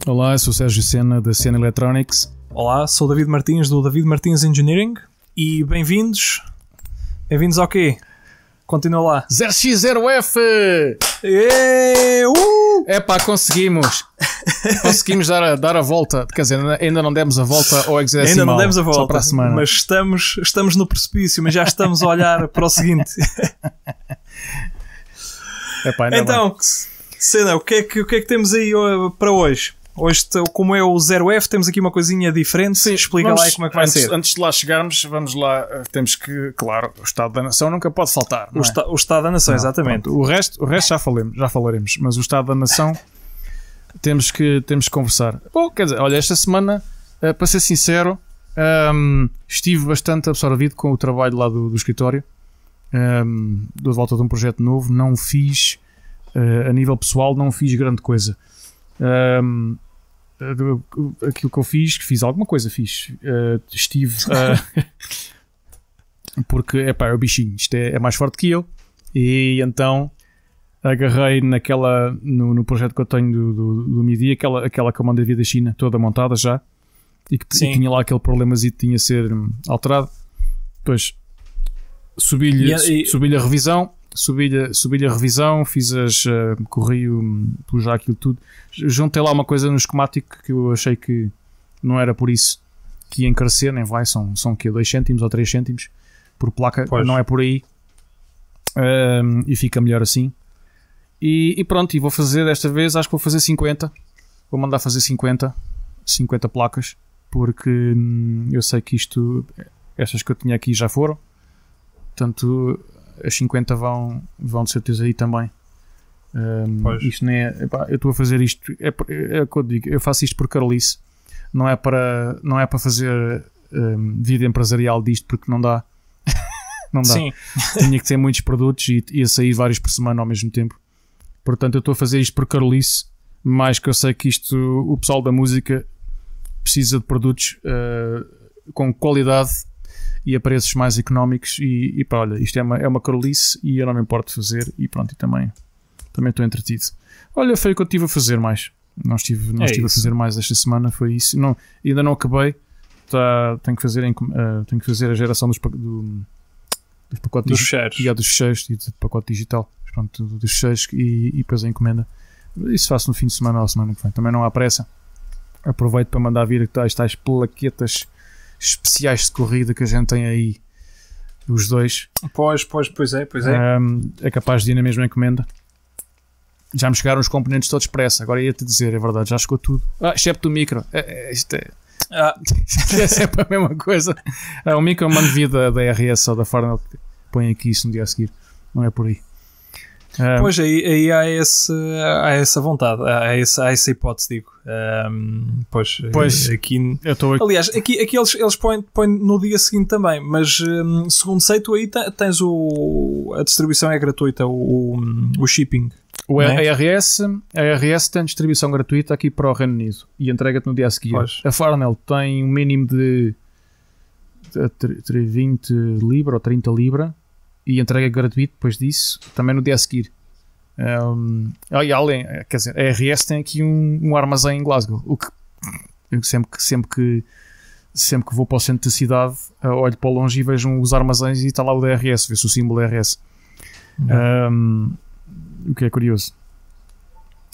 Olá, eu sou o Sérgio Sena da Sena Electronics. Olá, sou o David Martins do David Martins Engineering e bem-vindos ao quê? Continua lá. 0x0F! Epá, conseguimos dar a volta, quer dizer, ainda não demos a volta ao hexadecimal. Ainda não demos a volta, só para a semana. Mas estamos no precipício, mas já estamos a olhar para o seguinte. Epá, então, Sena, o que é que temos aí para hoje? Hoje, como é o 0F, temos aqui uma coisinha diferente. Sim, explica lá aí como é que vai ser. Antes de lá chegarmos, vamos lá. Temos que, claro, o Estado da Nação nunca pode faltar. Não é? O Estado da Nação, exatamente. Pronto, o resto já falaremos, mas o Estado da Nação temos que conversar. Bom, quer dizer, olha, esta semana, para ser sincero, estive bastante absorvido com o trabalho lá do escritório. De volta de um projeto novo. Não fiz, a nível pessoal, não fiz grande coisa. Aquilo que eu fiz alguma coisa, estive porque é o bichinho, isto é mais forte que eu, e então agarrei no projeto que eu tenho do MIDI, aquela comanda de vida da China toda montada já, e que tinha lá aquele problemazinho que tinha a ser alterado. Depois subi-lhe a revisão. Subi-lhe a revisão, corri já aquilo tudo. Juntei lá uma coisa no esquemático que eu achei que não era por isso que ia encarecer, nem vai, são que 2 cêntimos ou 3 cêntimos por placa, pois. Não é por aí. E fica melhor assim. E pronto, e vou fazer desta vez, acho que vou fazer 50. Vou mandar fazer 50 placas, porque eu sei que estas que eu tinha aqui já foram. Portanto, as 50 vão de certeza aí também. Isto nem é, eu estou a fazer isto, é o que eu digo, eu faço isto por carolice, não é para fazer vida empresarial disto, porque não dá. Não dá. Sim. Tinha que ter muitos produtos e ia sair vários por semana ao mesmo tempo. Portanto, eu estou a fazer isto por carolice, mais que eu sei que o pessoal da música precisa de produtos com qualidade e a preços mais económicos, e pá, olha, isto é uma carolice e eu não me importo de fazer, e pronto, e também estou entretido. Olha, foi o que eu estive a fazer mais. Não estive a fazer mais esta semana, foi isso. Ainda não acabei. Tenho que fazer a geração dos pacotes dos fecheiros e do pacote digital, pronto, dos fecheiros, e depois a encomenda. Isso faço no fim de semana ou a semana que vem. Também não há pressa. Aproveito para mandar vir tais plaquetas especiais de corrida que a gente tem aí, os dois. Pois é. É capaz de ir na mesma encomenda. Já me chegaram os componentes todos pressa. Agora ia-te dizer, é verdade, já chegou tudo. Excepto o micro. Isto é sempre a mesma coisa. O micro eu mando vir da RS ou da Farnell, põe aqui isso no dia a seguir. Não é por aí. Pois aí há essa vontade, há essa hipótese, digo. Pois aqui, aliás, aqui eles põem no dia seguinte também, mas segundo sei, tu aí tens a distribuição é gratuita, o shipping. A RS tem distribuição gratuita aqui para o Reino Unido e entrega-te no dia a seguir. Pois. A Farnell tem um mínimo de 20 libra ou 30 libra e entrega gratuito depois disso, também no dia a seguir. Além, quer dizer, a RS tem aqui um armazém em Glasgow, o que eu sempre que vou para o centro da cidade, olho para longe e vejo os armazéns e está lá o da RS, vê-se o símbolo da RS. O que é curioso.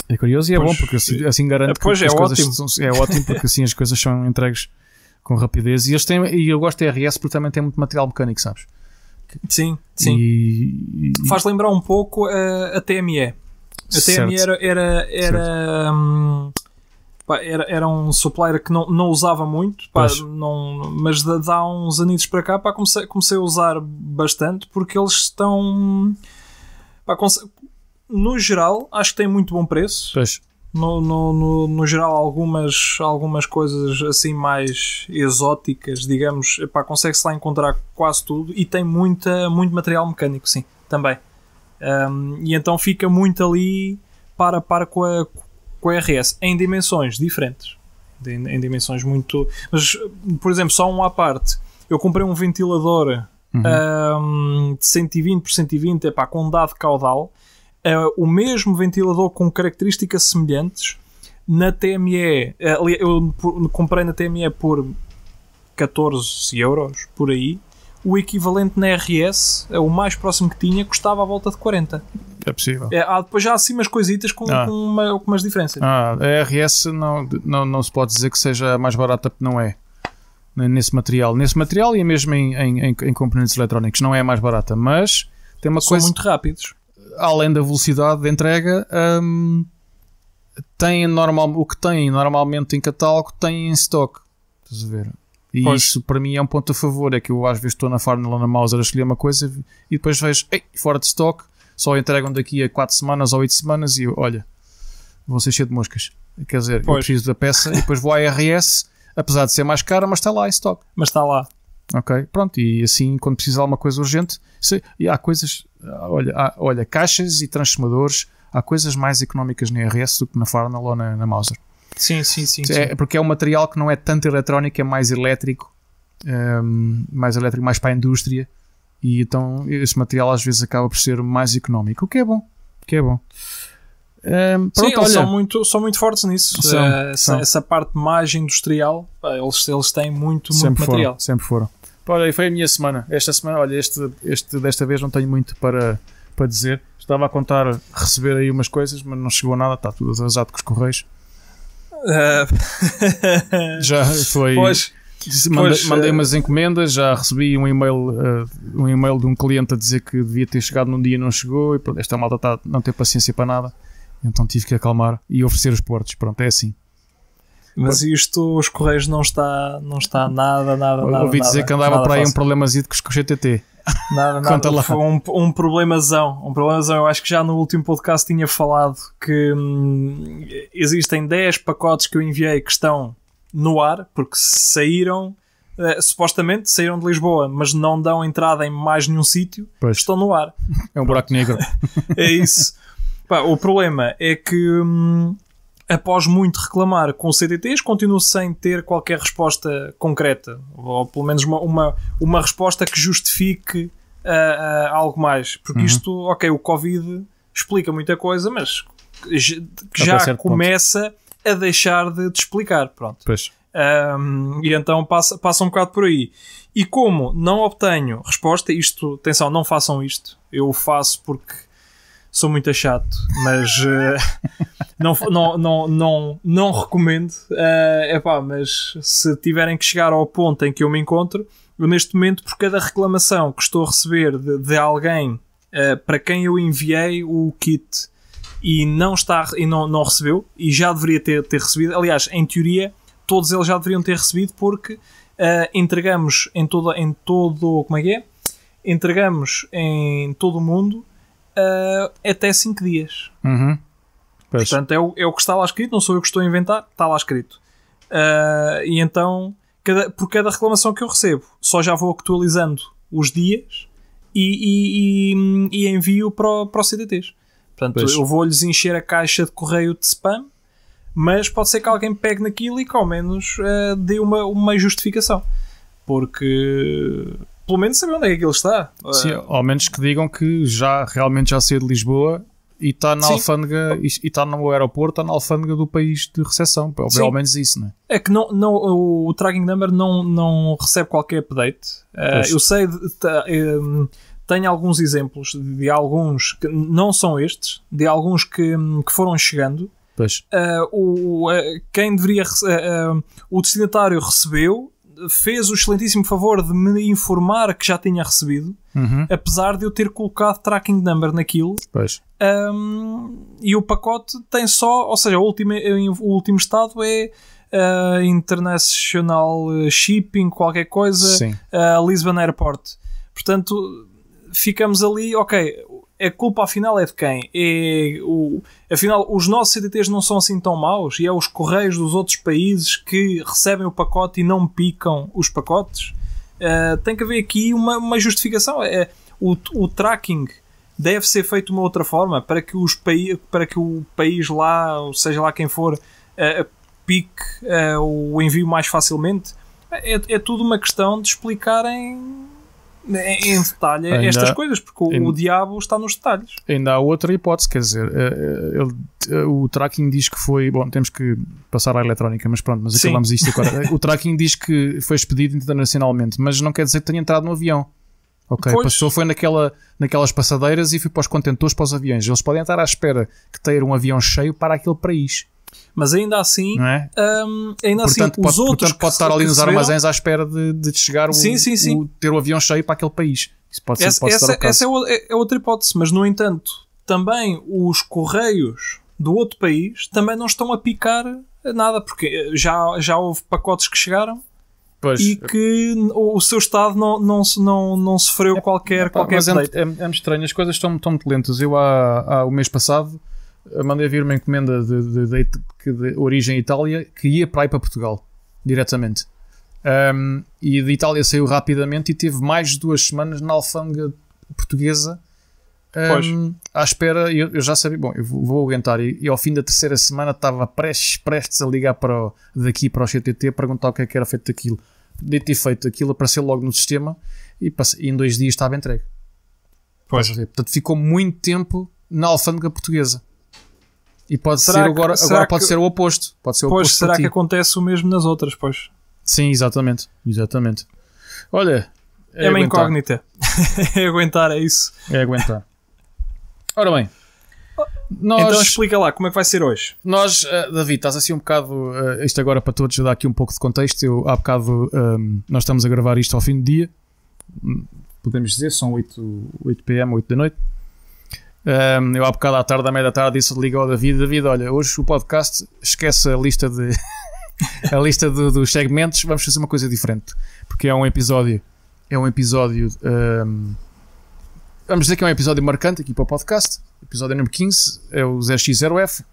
É curioso e é bom, porque assim garante que as coisas é ótimo, porque assim as coisas são entregues com rapidez, e eu gosto da RS porque também tem muito material mecânico, sabes? Sim. Faz lembrar um pouco a TME. A TME era um supplier que não usava muito, mas de há uns anitos para cá comecei a usar bastante, porque eles estão... no geral, acho que tem muito bom preço. Pois. No geral, algumas coisas assim mais exóticas, digamos, consegue-se lá encontrar quase tudo, e tem muito material mecânico, sim, também. E então fica muito ali para com a RS, em dimensões diferentes, em dimensões muito... Mas, por exemplo, só um à parte, eu comprei um ventilador de 120 por 120, com dado caudal, o mesmo ventilador com características semelhantes, Na TME, eu comprei na TME por 14 euros, por aí. O equivalente na RS, o mais próximo que tinha, custava à volta de 40. É possível. Depois já há assim umas coisitas com umas diferenças. A RS não se pode dizer que seja mais barata, porque não é. Nesse material e mesmo em componentes eletrónicos não é mais barata, mas tem uma coisa... São muito rápidos. Além da velocidade de entrega, o que tem normalmente em catálogo tem em stock. Estás a ver? E pois. Isso para mim é um ponto a favor. É que eu às vezes estou na Farm ou na Mauser a escolher uma coisa e depois vejo, fora de stock, só entregam daqui a 4 semanas ou 8 semanas e eu, olha, vou ser cheio de moscas. Quer dizer, eu preciso da peça e depois vou à RS, apesar de ser mais cara, mas está lá em stock. Mas está lá. Ok, pronto, e assim quando precisar de alguma coisa urgente, e há coisas, olha, caixas e transformadores, há coisas mais económicas na RS do que na Farnell ou na Mauser. Sim. Porque é um material que não é tanto eletrónico, é mais elétrico, mais para a indústria, e então esse material às vezes acaba por ser mais económico, o que é bom. Pronto, eles são muito fortes nisso. Essa parte mais industrial, eles têm muito material. Sempre foram. Olha, foi a minha semana. Esta semana, olha, desta vez não tenho muito para dizer. Estava a contar receber aí umas coisas, mas não chegou nada, está tudo atrasado com os correios. Já foi. Mandei umas encomendas, já recebi um e-mail de um cliente a dizer que devia ter chegado num dia e não chegou, e pronto, esta malta não tem paciência para nada, então tive que acalmar e oferecer os portos. Pronto, é assim. Mas isto, os correios não está nada. Ouvi dizer que andava para aí um problemazito com os GTT. Nada. Foi um problemazão. Eu acho que já no último podcast tinha falado que existem 10 pacotes que eu enviei que estão no ar, porque supostamente saíram de Lisboa, mas não dão entrada em mais nenhum sítio. Estão no ar. É um buraco negro. É isso. O problema é que após muito reclamar com os CTTs, continuo sem ter qualquer resposta concreta, ou pelo menos uma resposta que justifique algo mais, porque isto, o Covid explica muita coisa, mas que já começa a deixar de explicar, pronto. E então passa um bocado por aí. E como não obtenho resposta, atenção, não façam isto, eu faço porque sou muito chato, mas não recomendo. Mas se tiverem que chegar ao ponto em que eu me encontro, eu neste momento, por cada reclamação que estou a receber de alguém para quem eu enviei o kit e não recebeu, e já deveria ter recebido, aliás, em teoria, todos eles já deveriam ter recebido, porque entregamos em todo como é que é? Entregamos em todo o mundo até 5 dias. Portanto, é o que está lá escrito, não sou eu que estou a inventar, está lá escrito. E então, por cada reclamação que eu recebo, só já vou actualizando os dias e envio para os CTTs. Portanto, eu vou-lhes encher a caixa de correio de spam, mas pode ser que alguém pegue naquilo e que ao menos dê uma justificação. Porque pelo menos saber onde é que aquilo está. Sim, ao menos que digam que realmente já saiu de Lisboa e está na alfândega, e está no aeroporto, está na alfândega do país de recepção. Ao menos isso, não é? É que o tracking number não recebe qualquer update. Eu sei, tenho alguns exemplos de alguns que não são estes, de alguns que foram chegando. Quem deveria o destinatário recebeu, fez o excelentíssimo favor de me informar que já tinha recebido, apesar de eu ter colocado tracking number naquilo. E o pacote tem só, ou seja, o último estado é International Shipping, qualquer coisa, Lisbon Airport. Portanto, ficamos ali, a culpa afinal é de quem? Afinal, os nossos CTTs não são assim tão maus, e é os correios dos outros países que recebem o pacote e não picam os pacotes. Tem que haver aqui uma justificação. O tracking deve ser feito de uma outra forma para que o país lá, ou seja lá quem for, pique o envio mais facilmente. É tudo uma questão de explicarem em detalhe estas coisas, porque o diabo está nos detalhes. Ainda há outra hipótese, quer dizer, o tracking diz que foi... Bom, temos que passar à eletrónica, mas pronto, mas acabamos isto agora. O tracking diz que foi expedido internacionalmente, mas não quer dizer que tenha entrado no avião. Ok, passou, foi naquelas passadeiras e foi para os contentores, para os aviões. Eles podem estar à espera que tenha um avião cheio para aquele país. Mas ainda assim, não é? Portanto, os outros pode estar ali nos armazéns à espera de chegar ter o avião cheio para aquele país. Isso pode ser, essa é outra hipótese, mas no entanto, também os correios do outro país também não estão a picar nada, porque já houve pacotes que chegaram. Pois. E que o seu estado não sofreu qualquer mas é muito estranho, as coisas estão muito lentas. Eu o mês passado mandei vir uma encomenda de origem Itália que ia para Portugal diretamente, e de Itália saiu rapidamente e teve mais de 2 semanas na alfândega portuguesa, à espera. Eu já sabia, bom, eu vou aguentar, e ao fim da 3ª semana estava prestes a ligar daqui para o CTT a perguntar o que é que era feito daquilo. De ter feito aquilo, apareceu logo no sistema e em 2 dias estava entregue. Portanto, ficou muito tempo na alfândega portuguesa. E pode ser agora pode ser o oposto. Pode ser o oposto. Será que acontece o mesmo nas outras? Pois. Sim, exatamente. Olha, é uma incógnita. É aguentar, é isso. É aguentar. Ora bem, então explica lá como é que vai ser hoje. Nós, David, estás assim um bocado, isto agora para todos, dar aqui um pouco de contexto. Há bocado, nós estamos a gravar isto ao fim do dia, podemos dizer, são 8 p.m, 8 da noite. Eu há bocado à tarde, à meia da tarde, ligo ao David, olha, hoje o podcast, esquece a lista dos segmentos, vamos fazer uma coisa diferente, porque é um episódio vamos dizer que é um episódio marcante aqui para o podcast. Episódio número 15 é o 0x0f,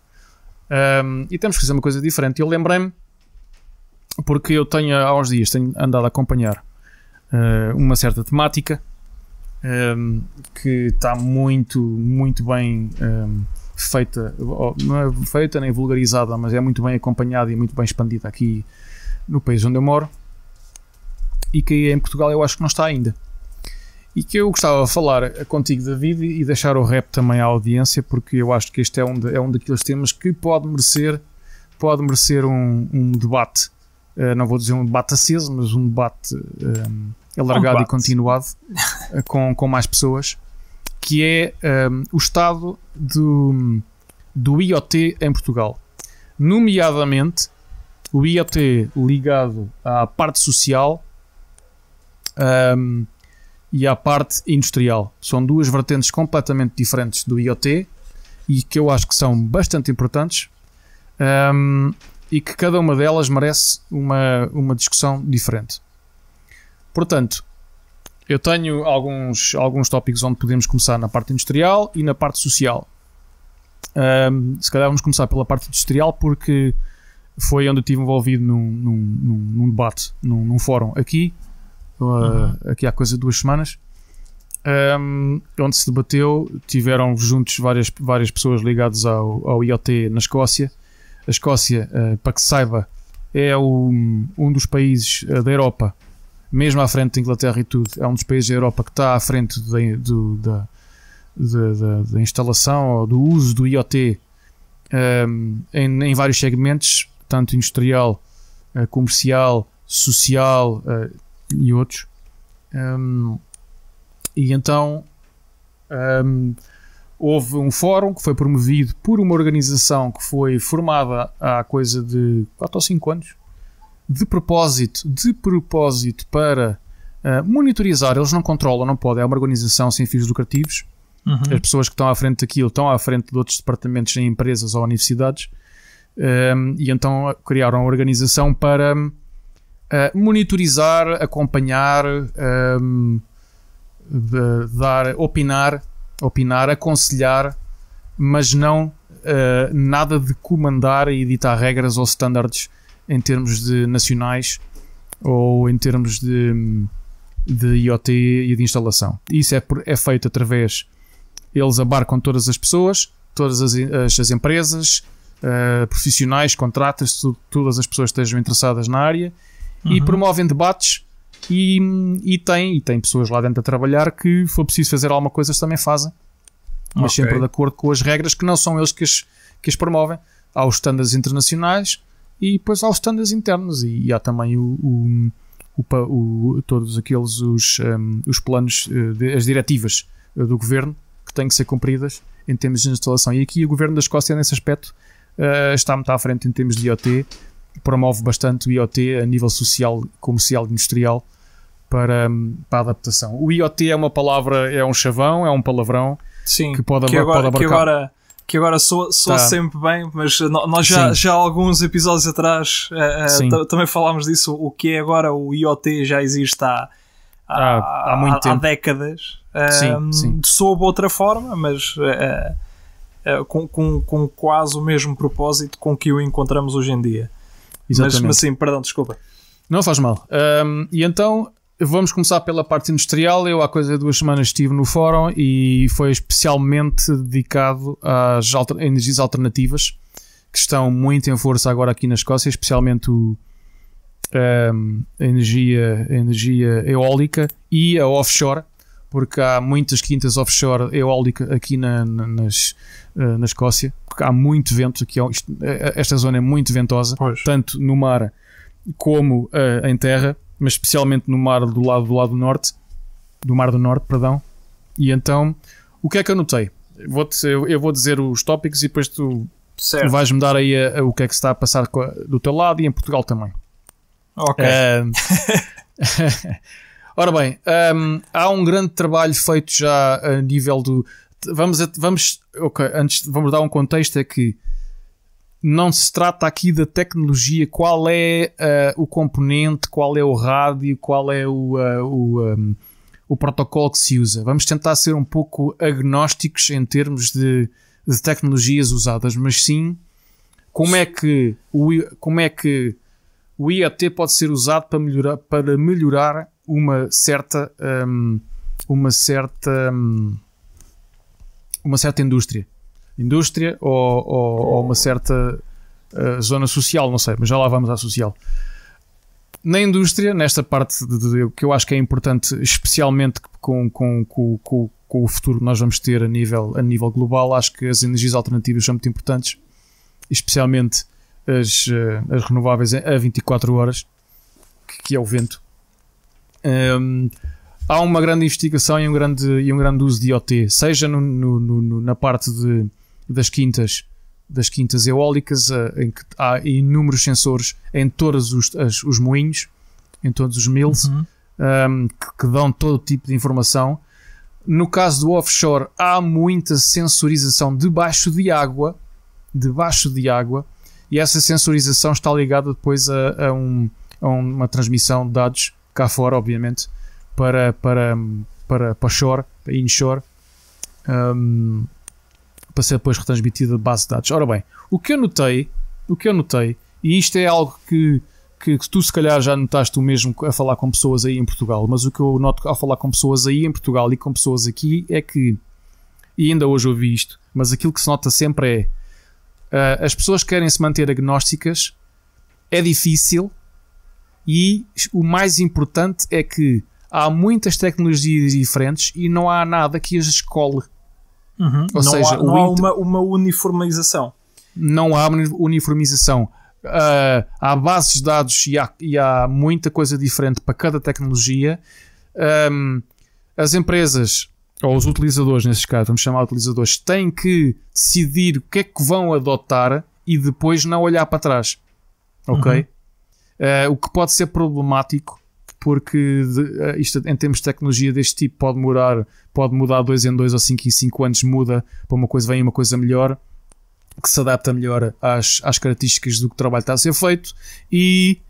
e temos que fazer uma coisa diferente. Eu lembrei-me, porque eu há uns dias tenho andado a acompanhar uma certa temática que está muito, muito bem feita, não é feita nem vulgarizada, mas é muito bem acompanhada e muito bem expandida aqui no país onde eu moro, e que em Portugal eu acho que não está ainda. E que eu gostava de falar contigo, David, e deixar o rap também à audiência, porque eu acho que este é um daqueles temas que pode merecer um debate, não vou dizer um debate aceso, mas um debate alargado e continuado com mais pessoas, que é o estado do IoT em Portugal, nomeadamente o IoT ligado à parte social e à parte industrial. São 2 vertentes completamente diferentes do IoT e que eu acho que são bastante importantes, e que cada uma delas merece uma discussão diferente. Portanto, eu tenho alguns tópicos onde podemos começar na parte industrial e na parte social. Se calhar vamos começar pela parte industrial, porque foi onde eu estive envolvido num debate, num fórum aqui há coisa de 2 semanas, onde se debateu. Tiveram juntos várias pessoas ligadas ao IoT na Escócia. A Escócia, para que se saiba, é um dos países da Europa, mesmo à frente da Inglaterra e tudo, é um dos países da Europa que está à frente da instalação ou do uso do IoT em vários segmentos, tanto industrial, comercial, social e outros. E então houve um fórum que foi promovido por uma organização que foi formada há coisa de 4 ou 5 anos, de propósito para monitorizar. Eles não controlam, não podem, é uma organização sem fins lucrativos. As pessoas que estão à frente daquilo estão à frente de outros departamentos em empresas ou universidades, e então criaram uma organização para monitorizar, acompanhar, opinar, aconselhar, mas não nada de comandar e editar regras ou standards em termos de nacionais ou em termos de IoT e de instalação. Isso é feito através, eles abarcam todas as pessoas, todas as empresas, profissionais, contratas, todas as pessoas que estejam interessadas na área, e promovem debates e tem pessoas lá dentro a trabalhar que, se for preciso fazer alguma coisa, eles também fazem, mas sempre de acordo com as regras, que não são eles que as promovem. Há os standards internacionais e depois há os standards internos, e há também todos aqueles os planos, as diretivas do governo que têm que ser cumpridas em termos de instalação. E aqui o governo da Escócia, nesse aspecto, está muito à frente em termos de IoT, promove bastante o IoT a nível social, comercial e industrial para a adaptação. O IoT é uma palavra, é um chavão, é um palavrão. Sim, que pode abarcar. Que agora soa sempre bem, mas nós já há alguns episódios atrás também falámos disso. O que é agora o IoT já existe há muito tempo. Há décadas. Sob outra forma, mas com quase o mesmo propósito com que o encontramos hoje em dia. Exatamente. Mas sim, perdão, desculpa. Não faz mal. E então vamos começar pela parte industrial. Eu há coisa de 2 semanas estive no fórum e foi especialmente dedicado às energias alternativas, que estão muito em força agora aqui na Escócia, especialmente a energia eólica e a offshore, porque há muitas quintas offshore eólica aqui na Escócia, porque há muito vento aqui. Esta zona é muito ventosa, tanto no mar como em terra, mas especialmente no mar do lado norte, do Mar do Norte, perdão. E então, o que é que eu notei? Eu vou dizer os tópicos e depois tu vais-me dar aí o que é que se está a passar do teu lado e em Portugal também. Ok. Ora bem, há um grande trabalho feito já a nível do... Vamos dar um contexto, é que não se trata aqui da tecnologia, qual é o componente, qual é o rádio, qual é o protocolo que se usa. Vamos tentar ser um pouco agnósticos em termos de tecnologias usadas, mas sim como é que o IoT pode ser usado para melhorar uma certa indústria ou uma certa zona social, não sei, mas já lá vamos à social. Na indústria, nesta parte que eu acho que é importante, especialmente com o futuro que nós vamos ter a nível global, acho que as energias alternativas são muito importantes, especialmente as renováveis a 24 horas, que é o vento. Há uma grande investigação e um grande uso de IoT, seja na parte das quintas eólicas, em que há inúmeros sensores em todos os moinhos, em todos os mills, que dão todo tipo de informação. No caso do offshore, há muita sensorização debaixo de água, e essa sensorização está ligada depois a uma transmissão de dados cá fora, obviamente, para shore, para inshore, para ser depois retransmitida de base de dados. Ora bem, o que eu notei, e isto é algo que tu se calhar já notaste tu mesmo a falar com pessoas aí em Portugal, mas o que eu noto ao falar com pessoas aí em Portugal e com pessoas aqui é que, e ainda hoje ouvi isto, mas aquilo que se nota sempre é as pessoas querem se manter agnósticas, é difícil, e o mais importante é que há muitas tecnologias diferentes e não há nada que as escolhe. Ou seja, não há uma uniformização. Não há uniformização. Há bases de dados e há muita coisa diferente para cada tecnologia. As empresas, ou os utilizadores, nesse caso, vamos chamar de utilizadores, têm que decidir o que é que vão adotar e depois não olhar para trás. Ok? O que pode ser problemático, porque isto, em termos de tecnologia deste tipo, pode mudar 2 em 2 ou 5 em 5 anos, muda para uma coisa, vem uma coisa melhor, que se adapta melhor às características do que o trabalho está a ser feito, e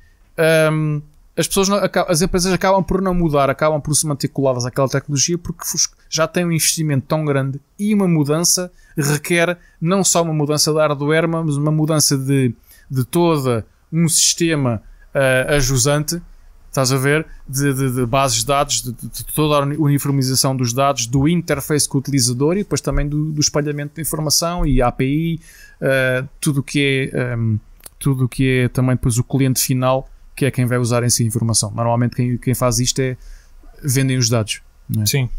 as empresas acabam por não mudar, acabam por se manter coladas àquela tecnologia, porque já têm um investimento tão grande, e uma mudança requer não só uma mudança de hardware, mas uma mudança de todo um sistema ajusante, estás a ver, de bases de dados, de toda a uniformização dos dados, do interface com o utilizador, e depois também do espalhamento de informação e tudo o que é também depois o cliente final, que é quem vai usar em si a informação. Normalmente quem faz isto vendem os dados, não é? Sim.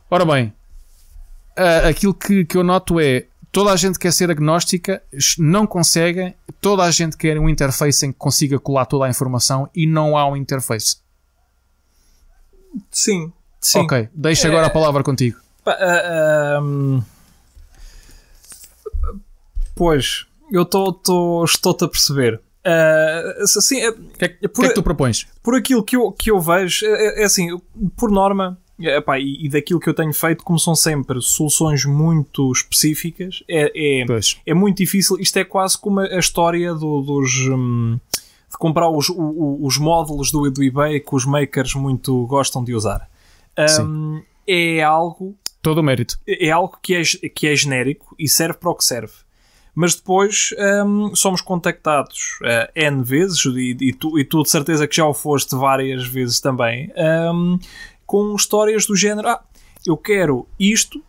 Ora bem, aquilo que eu noto é toda a gente quer ser agnóstica, não conseguem, toda a gente quer um interface em que consiga colar toda a informação e não há um interface. Sim. Ok, deixa agora a palavra contigo. Pois, eu estou-te a perceber. Assim, O que é que tu propões? Por aquilo que eu vejo, é assim, por norma, e daquilo que eu tenho feito, como são sempre soluções muito específicas, é muito difícil. Isto é quase como a história de comprar os módulos do eBay que os makers muito gostam de usar. É algo... Todo o mérito. É algo que é genérico e serve para o que serve. Mas depois somos contactados N vezes, e tu de certeza que já o foste várias vezes também, com histórias do género: eu quero isto,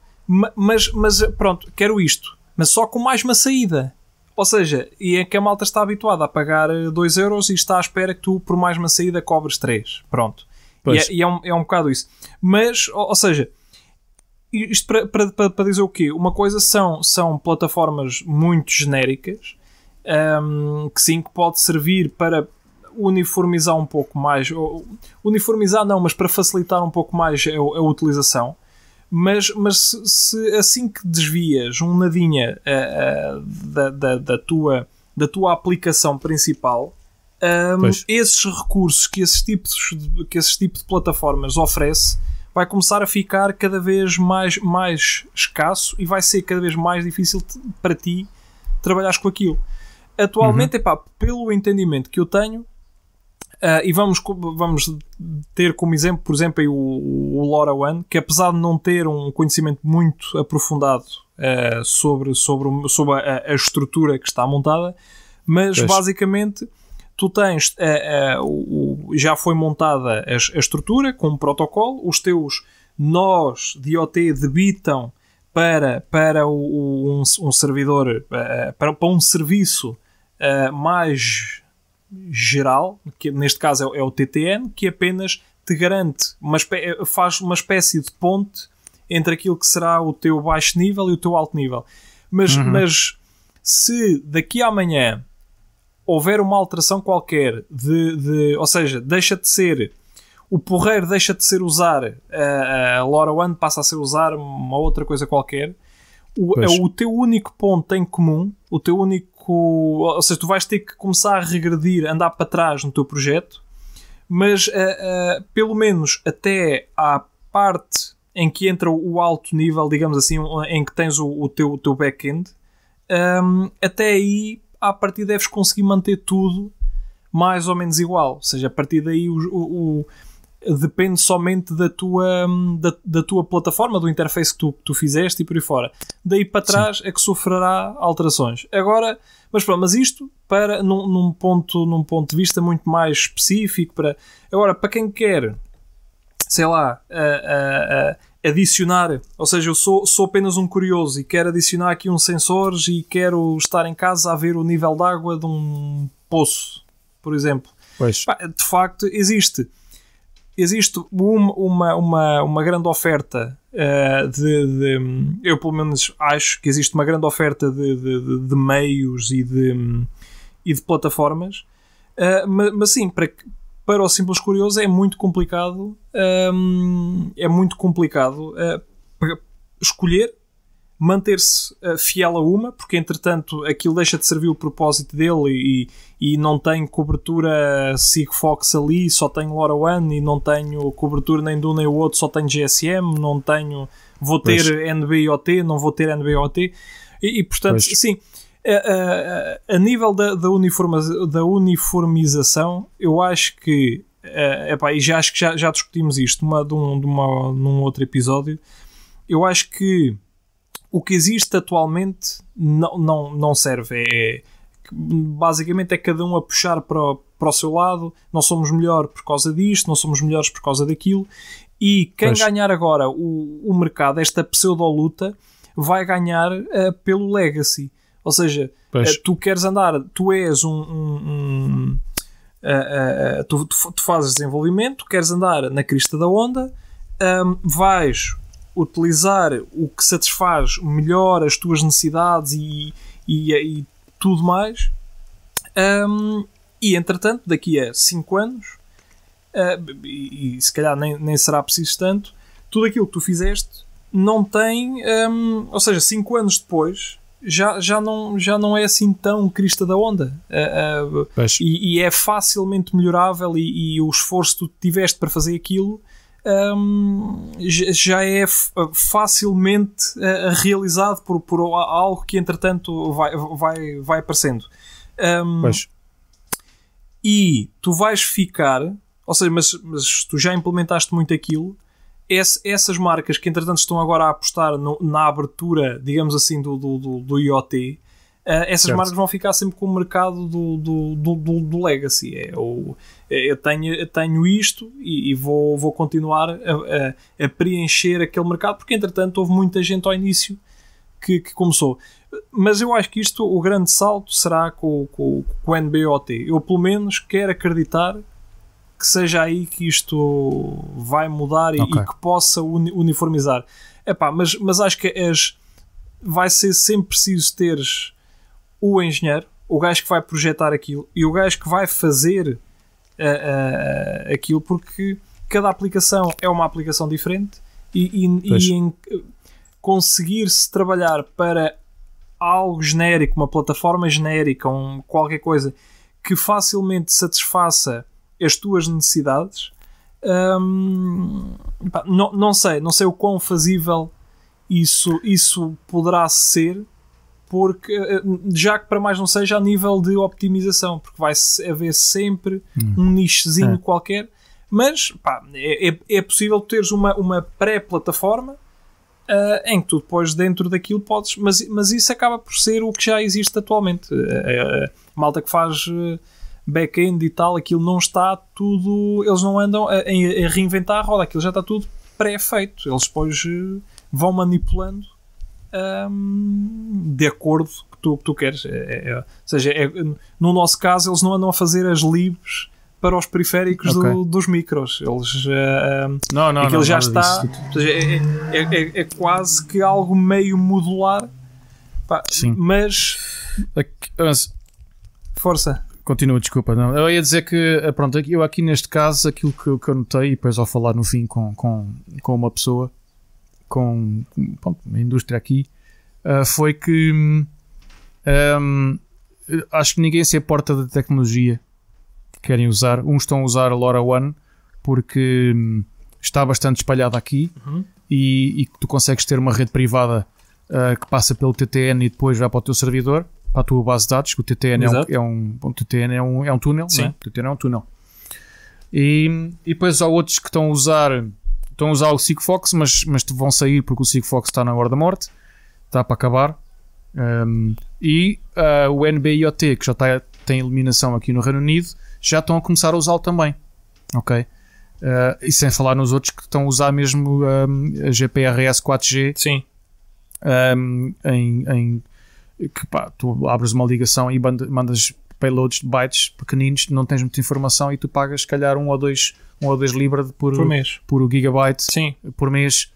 mas pronto, quero isto, mas só com mais uma saída. Ou seja, e é que a malta está habituada a pagar 2€ e está à espera que tu, por mais uma saída, cobres 3. Pronto. E é um bocado isso. Mas, ou seja... Isto para dizer o quê? Uma coisa são plataformas muito genéricas, que pode servir para uniformizar um pouco mais, uniformizar não, mas para facilitar um pouco mais a utilização. Mas se assim que desvias um nadinha da tua aplicação principal, esses recursos que esse tipo de plataformas oferece vai começar a ficar cada vez mais escasso e vai ser cada vez mais difícil para ti trabalhares com aquilo. Atualmente, pelo entendimento que eu tenho, e vamos ter como exemplo, por exemplo, o LoRaWAN, que apesar de não ter um conhecimento muito aprofundado sobre a estrutura que está montada, mas basicamente... Tu tens, já foi montada a estrutura com um protocolo, os teus nós de IoT debitam para um servidor, para um serviço mais geral, que neste caso é o TTN, que apenas te garante, faz uma espécie de ponte entre aquilo que será o teu baixo nível e o teu alto nível. Mas se daqui a amanhã houver uma alteração qualquer ou seja, o porreiro deixa de ser usar a LoRaWAN, passa a ser usar uma outra coisa qualquer, o teu único ponto em comum, ou seja, tu vais ter que começar a regredir, andar para trás no teu projeto, mas pelo menos até à parte em que entra o alto nível, digamos assim, em que tens o teu back-end, até aí à partida deves conseguir manter tudo mais ou menos igual. Ou seja, a partir daí depende somente da tua plataforma, do interface que tu fizeste e por aí fora. Daí para trás é que sofrerá alterações. Agora, mas isto num ponto de vista muito mais específico. Agora, para quem quer, sei lá, adicionar, ou seja, eu sou apenas um curioso e quero adicionar aqui uns sensores e quero estar em casa a ver o nível de água de um poço, por exemplo. De facto, existe uma grande oferta eu pelo menos acho que existe uma grande oferta de meios e de plataformas, mas sim, para o simples curioso é muito complicado escolher, manter-se fiel a uma, porque entretanto aquilo deixa de servir o propósito dele e não tenho cobertura Sigfox ali, só tenho LoRaWAN, e não tenho cobertura nem de um nem o outro, só tenho GSM, vou ter NB-IoT, não vou ter NB-IoT, e portanto, sim, a nível da uniformização, eu acho que e já acho que já discutimos isto num outro episódio. Eu acho que o que existe atualmente não serve. Basicamente é cada um a puxar para o seu lado. Não somos melhor por causa disto, não somos melhores por causa daquilo, e quem ganhar agora o mercado, esta pseudo-luta, vai ganhar pelo legacy. Ou seja, tu queres andar, tu és tu fazes desenvolvimento, queres andar na crista da onda, vais utilizar o que satisfaz melhor as tuas necessidades e tudo mais, e entretanto daqui a 5 anos, e se calhar nem será preciso tanto, tudo aquilo que tu fizeste não tem, ou seja, 5 anos depois já não é assim tão crista da onda, e é facilmente melhorável, e o esforço que tu tiveste para fazer aquilo já é facilmente realizado por algo que entretanto vai aparecendo, e tu vais ficar, ou seja, mas tu já implementaste muito aquilo. Essas marcas que entretanto estão agora a apostar na abertura, digamos assim, do IoT, essas certo. marcas vão ficar sempre com o mercado do legacy. Eu tenho isto e vou continuar a preencher aquele mercado, porque entretanto houve muita gente ao início que começou. Mas eu acho que o grande salto será com o NB-IoT. Eu pelo menos quero acreditar que seja aí que isto vai mudar e que possa uniformizar. Mas acho que vai ser sempre preciso teres o engenheiro, o gajo que vai projetar aquilo e o gajo que vai fazer aquilo, porque cada aplicação é uma aplicação diferente, e em conseguir-se trabalhar para algo genérico, uma plataforma genérica, qualquer coisa que facilmente satisfaça as tuas necessidades, não sei o quão fazível isso poderá ser, porque já que para mais não seja a nível de optimização, porque vai haver sempre um nichozinho qualquer, mas é possível teres uma pré-plataforma em que tu depois dentro daquilo podes, mas isso acaba por ser o que já existe atualmente. A malta que faz back-end e tal, aquilo não está tudo, eles não andam a reinventar a roda, aquilo já está tudo pré-feito, eles depois vão manipulando de acordo com o que tu queres. Ou seja, no nosso caso eles não andam a fazer as libs para os periféricos dos micros, eles aquilo já está, ou seja, é quase que algo meio modular. Sim. Mas força. Continua, desculpa. Não. Eu ia dizer que, pronto, eu aqui neste caso, aquilo que eu notei, e depois ao falar no fim com uma pessoa, com a indústria aqui, foi que acho que ninguém se importa da tecnologia que querem usar. Uns estão a usar a LoRaWAN porque está bastante espalhada aqui, e tu consegues ter uma rede privada que passa pelo TTN e depois vai para o teu servidor, para a tua base de dados, que o TTN TTN é um túnel, sim. Né? O TTN é um túnel. E depois há outros que estão a usar o Sigfox, mas vão sair porque o Sigfox está na hora da morte, está para acabar. O NB-IoT, que já tem eliminação aqui no Reino Unido, já estão a começar a usá-lo também. Ok? E sem falar nos outros que estão a usar mesmo a GPRS 4G. Sim. Que tu abres uma ligação e mandas payloads de bytes pequeninos, não tens muita informação e tu pagas se calhar 1 ou 2 libra por mês, por gigabyte. Sim. Por mês.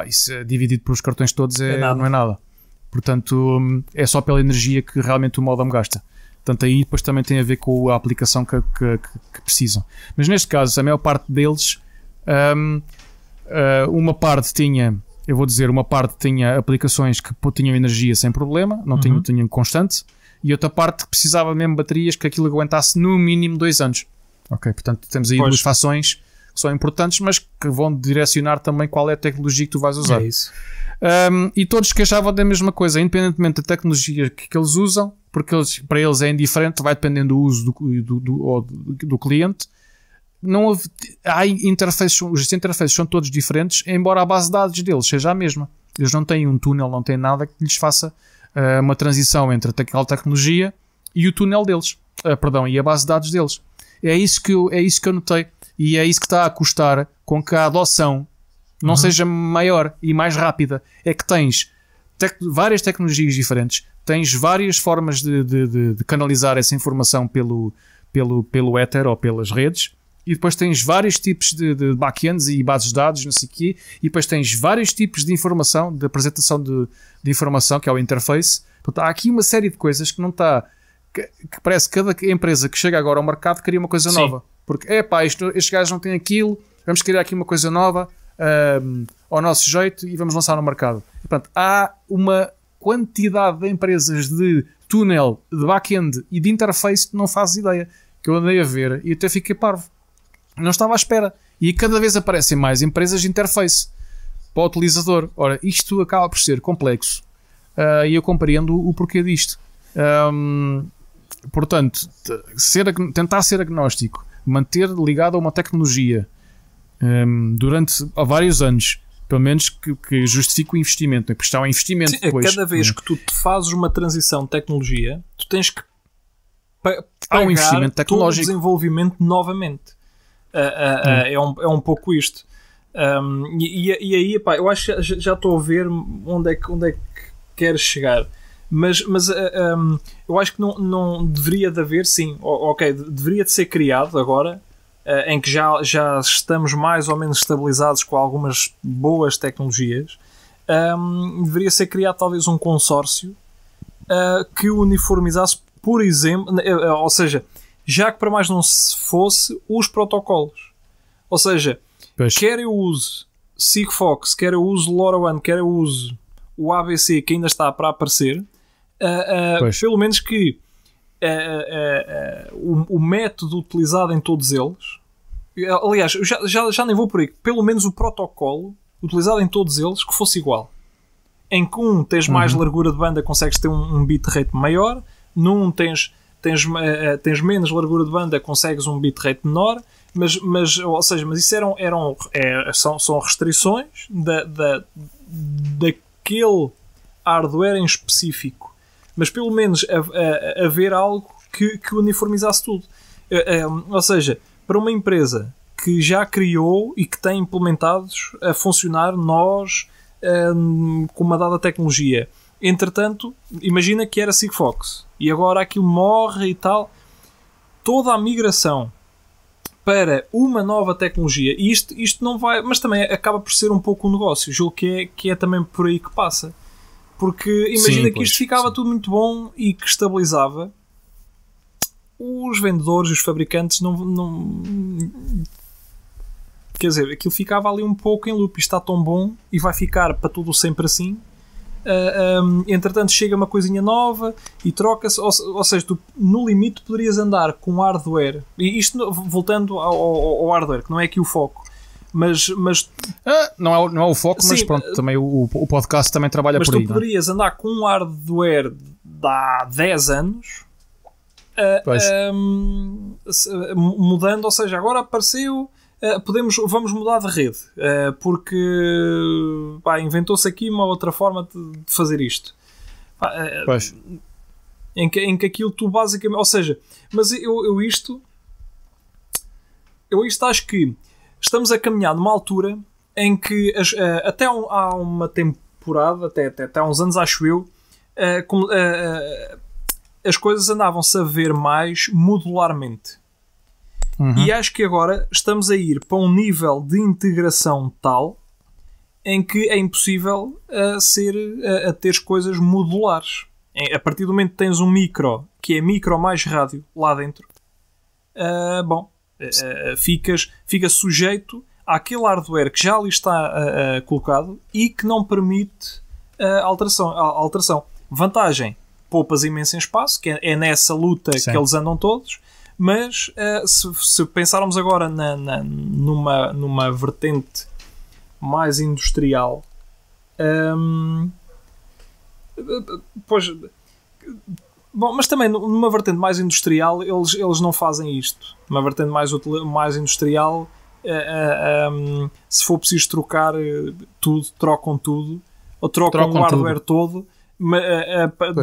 Isso dividido pelos cartões todos não é nada. Portanto, é só pela energia que realmente o modem gasta. Portanto, aí depois também tem a ver com a aplicação que precisam. Mas neste caso, a maior parte deles, uma parte tinha aplicações que tinham energia sem problema, não tinham constante, e outra parte que precisava mesmo de baterias que aquilo aguentasse no mínimo 2 anos. Ok, portanto temos aí duas fações que são importantes, mas que vão direcionar também qual é a tecnologia que tu vais usar. É isso. E todos queixavam da mesma coisa, independentemente da tecnologia que eles usam, porque para eles é indiferente, vai dependendo do uso do cliente. Não há interfaces, os interfaces são todos diferentes, embora a base de dados deles seja a mesma. Eles não têm um túnel, não têm nada que lhes faça uma transição entre aquela tecnologia e o túnel deles, e a base de dados deles. É isso que eu notei, e é isso que está a custar com que a adoção não seja maior e mais rápida. É que tens várias tecnologias diferentes, tens várias formas de canalizar essa informação pelo Ether ou pelas redes, e depois tens vários tipos de backends e bases de dados, não sei o quê, e depois tens vários tipos de informação, de apresentação de informação, que é o interface. Portanto, há aqui uma série de coisas que não está... Que parece que cada empresa que chega agora ao mercado cria uma coisa nova. Porque, estes gajos não têm aquilo, vamos criar aqui uma coisa nova ao nosso jeito e vamos lançar no mercado. E, portanto, há uma quantidade de empresas de túnel, de back-end e de interface que não fazes ideia, que eu andei a ver e até fiquei parvo. Não estava à espera. E cada vez aparecem mais empresas de interface para o utilizador. Ora, isto acaba por ser complexo e eu compreendo o porquê disto. Portanto, tentar ser agnóstico, manter ligado a uma tecnologia durante vários anos, pelo menos que justifique o investimento, porque está um investimento. Sim, depois. Cada vez que tu te fazes uma transição de tecnologia, tu tens que há um investimento tecnológico, todo o desenvolvimento novamente. É um pouco isto. E aí, pá, eu acho que já estou a ver onde é que queres chegar. Mas eu acho que não deveria de haver, sim, ok, deveria de ser criado agora, em que já estamos mais ou menos estabilizados com algumas boas tecnologias. Deveria ser criado talvez um consórcio que uniformizasse, por exemplo, ou seja, já que para mais não se fosse, os protocolos. Ou seja, quer eu use Sigfox, quer eu use LoRaWAN, quer eu use o ABC, que ainda está para aparecer, pelo menos que o método utilizado em todos eles, aliás, já nem vou por aí, pelo menos o protocolo utilizado em todos eles que fosse igual. Em que tens mais largura de banda, consegues ter um bitrate maior, num tens menos largura de banda, consegues um bitrate menor, mas isso são restrições daquele hardware em específico, mas pelo menos haver algo que uniformizasse tudo. Ou seja, para uma empresa que já criou e que tem implementados a funcionar com uma dada tecnologia, entretanto, imagina que era Sigfox e agora aquilo morre e tal, toda a migração para uma nova tecnologia, e isto não vai, mas também acaba por ser um pouco um negócio, julgo que é também por aí que passa, porque imagina que isto ficava tudo muito bom e que estabilizava, os vendedores, os fabricantes não quer dizer, aquilo ficava ali um pouco em loop, isto está tão bom e vai ficar para tudo sempre assim. Entretanto chega uma coisinha nova e troca-se, ou seja, tu no limite poderias andar com hardware, e isto voltando ao hardware, que não é aqui o foco, mas não é o foco, sim, mas pronto, também o podcast também trabalha por aí. Mas tu poderias andar com um hardware de há 10 anos mudando, ou seja, agora apareceu, vamos mudar de rede, porque inventou-se aqui uma outra forma de fazer isto, em que aquilo tu basicamente, ou seja, mas eu isto acho que estamos a caminhar numa altura em que até há uma temporada, até há uns anos, acho eu, as coisas andavam-se a ver mais modularmente. E acho que agora estamos a ir para um nível de integração tal em que é impossível a ter coisas modulares. A partir do momento que tens um micro, que é micro mais rádio, lá dentro, fica sujeito àquele hardware que já ali está colocado e que não permite alteração. Vantagem, poupas imenso em espaço, que é nessa luta Sim. que eles andam todos, mas se pensarmos agora numa vertente mais industrial, mas também numa vertente mais industrial eles não fazem isto. Uma vertente mais industrial, se for preciso trocar tudo, trocam tudo, ou trocam o hardware todo,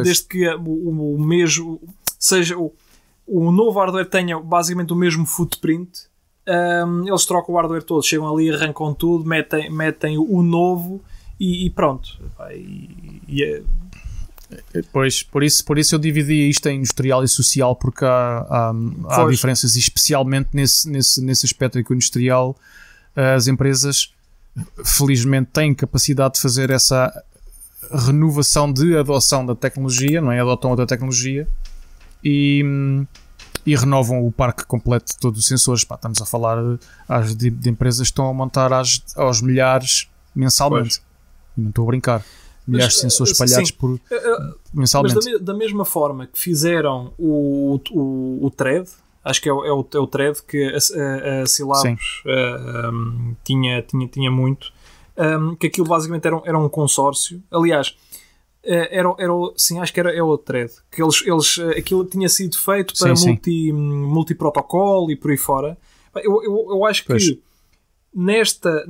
desde que o mesmo seja o novo hardware tenha basicamente o mesmo footprint. Eles trocam o hardware todo, chegam ali, arrancam tudo, metem o novo e pronto. Pois, por isso eu dividi isto em industrial e social, porque há diferenças, e especialmente nesse aspecto em que o industrial, as empresas felizmente têm capacidade de fazer essa renovação de adoção da tecnologia, não é? Adotam outra tecnologia e renovam o parque completo de todos os sensores. Pá, estamos a falar de empresas que estão a montar aos milhares mensalmente. E não estou a brincar. Milhares de sensores espalhados mensalmente. Mas da mesma forma que fizeram o thread, acho que é o thread que a Syllabus tinha muito, que aquilo basicamente era um consórcio. Aliás, acho que era o thread, que aquilo tinha sido feito para multiprotocolo e por aí fora. Eu acho que nesta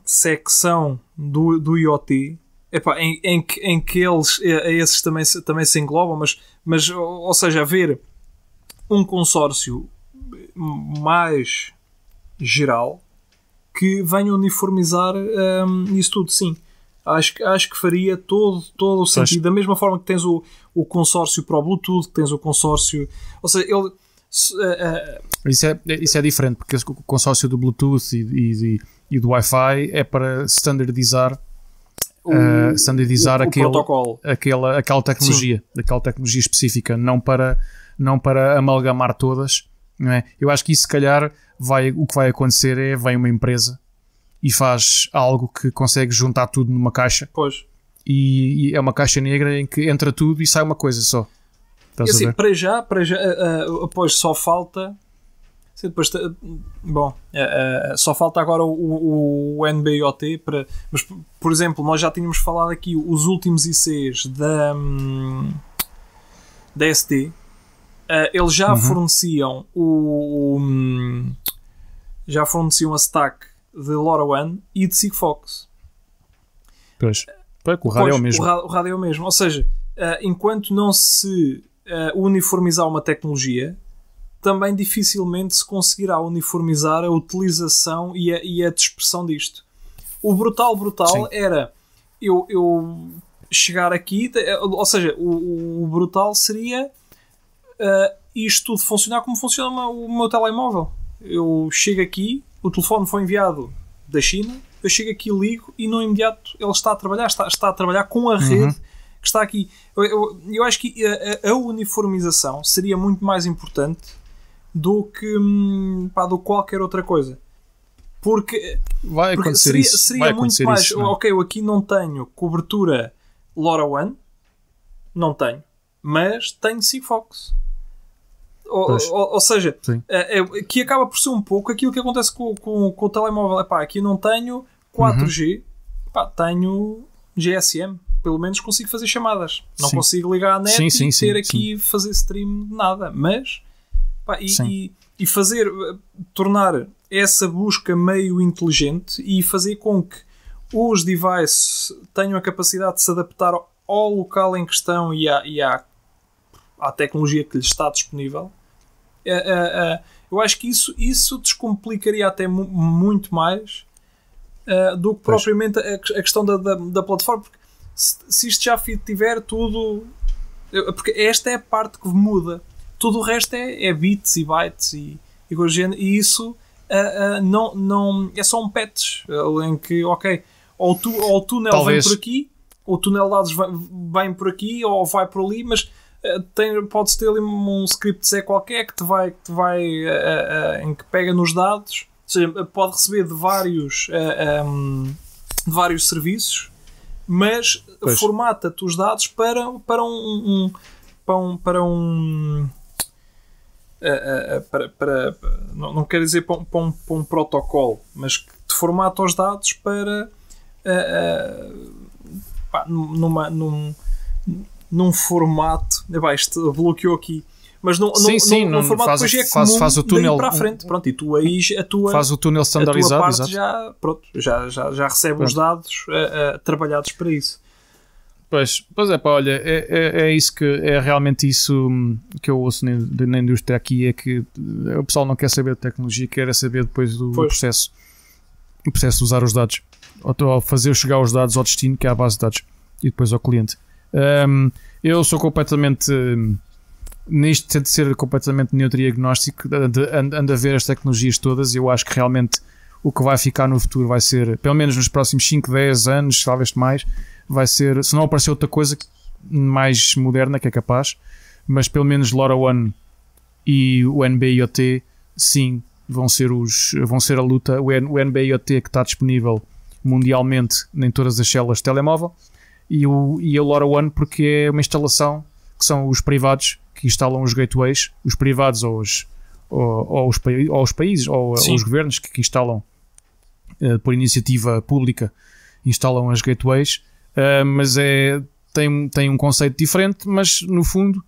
secção do IoT, em que esses também se englobam, mas ou seja, haver um consórcio mais geral que venha uniformizar isso tudo, sim. Acho que faria todo o sentido. Da mesma forma que tens o consórcio para o Bluetooth, que tens o consórcio... Ou seja, Isso é diferente, porque o consórcio do Bluetooth e do Wi-Fi é para standardizar aquela tecnologia, daquela tecnologia específica, não para amalgamar todas, não é? Eu acho que isso, se calhar, o que vai acontecer vem uma empresa e faz algo que consegue juntar tudo numa caixa. Pois. E é uma caixa negra em que entra tudo e sai uma coisa só. E assim, para já pois só falta... Depois, só falta agora o NB-IoT mas, por exemplo, nós já tínhamos falado aqui os últimos ICs da ST. Eles já forneciam a stack de LoRaWAN e de Sigfox. Pois, o rádio é o mesmo. O rádio é o mesmo. Ou seja, enquanto não se uniformizar uma tecnologia, também dificilmente se conseguirá uniformizar a utilização e a dispersão disto. O brutal Sim. Era eu chegar aqui, ou seja, o brutal seria isto tudo funcionar como funciona o meu telemóvel. Eu chego aqui, o telefone foi enviado da China, eu chego aqui, ligo e no imediato ele está a trabalhar com a rede que está aqui. Eu acho que a uniformização seria muito mais importante do que qualquer outra coisa, porque seria muito mais isso, ok, eu aqui não tenho cobertura LoRaWAN, não tenho, mas tenho Sigfox, ou seja, que acaba por ser um pouco aquilo que acontece com o telemóvel. Aqui não tenho 4G, tenho GSM, pelo menos consigo fazer chamadas, não consigo ligar à net e ter aqui fazer stream de nada, mas e fazer, tornar essa busca meio inteligente e fazer com que os devices tenham a capacidade de se adaptar ao local em questão e à tecnologia que lhes está disponível. Eu acho que isso descomplicaria até muito mais do que propriamente a questão da plataforma, porque se isto já tiver tudo, porque esta é a parte que muda. Tudo o resto é bits e bytes e isso não é só um patch em que, ok, ou o túnel vem por aqui, ou o túnel de dados vem por aqui, ou vai por ali, mas podes ter ali um script qualquer que te vai em que pega nos dados, ou seja, pode receber de vários serviços, mas formata-te os dados para não quero dizer para um protocolo, mas que te formata os dados para num formato. Isto bloqueou aqui, mas num formato que depois é comum faz o túnel para a frente. Pronto, e tu aí faz o túnel standardizado, a tua parte já recebe os dados trabalhados para isso. Pois olha, é isso que é realmente isso que eu ouço na indústria aqui, é que o pessoal não quer saber de tecnologia, quer saber depois do processo. O processo de usar os dados, ou fazer chegar os dados ao destino, que é a base de dados, e depois ao cliente. Eu sou completamente nisto, tento ser completamente neutro e agnóstico, ando a ver as tecnologias todas. Eu acho que realmente o que vai ficar no futuro vai ser, pelo menos nos próximos 5, 10 anos, talvez mais, vai ser, se não aparecer outra coisa mais moderna, que é capaz, mas pelo menos LoRaWAN e o NB-IoT, sim, vão ser a luta. O NB-IoT que está disponível mundialmente em todas as células de telemóvel, e a LoRaWAN porque é uma instalação que são os privados que instalam os gateways, os privados ou os países ou os governos que instalam por iniciativa pública, instalam as gateways, mas tem um conceito diferente, mas no fundo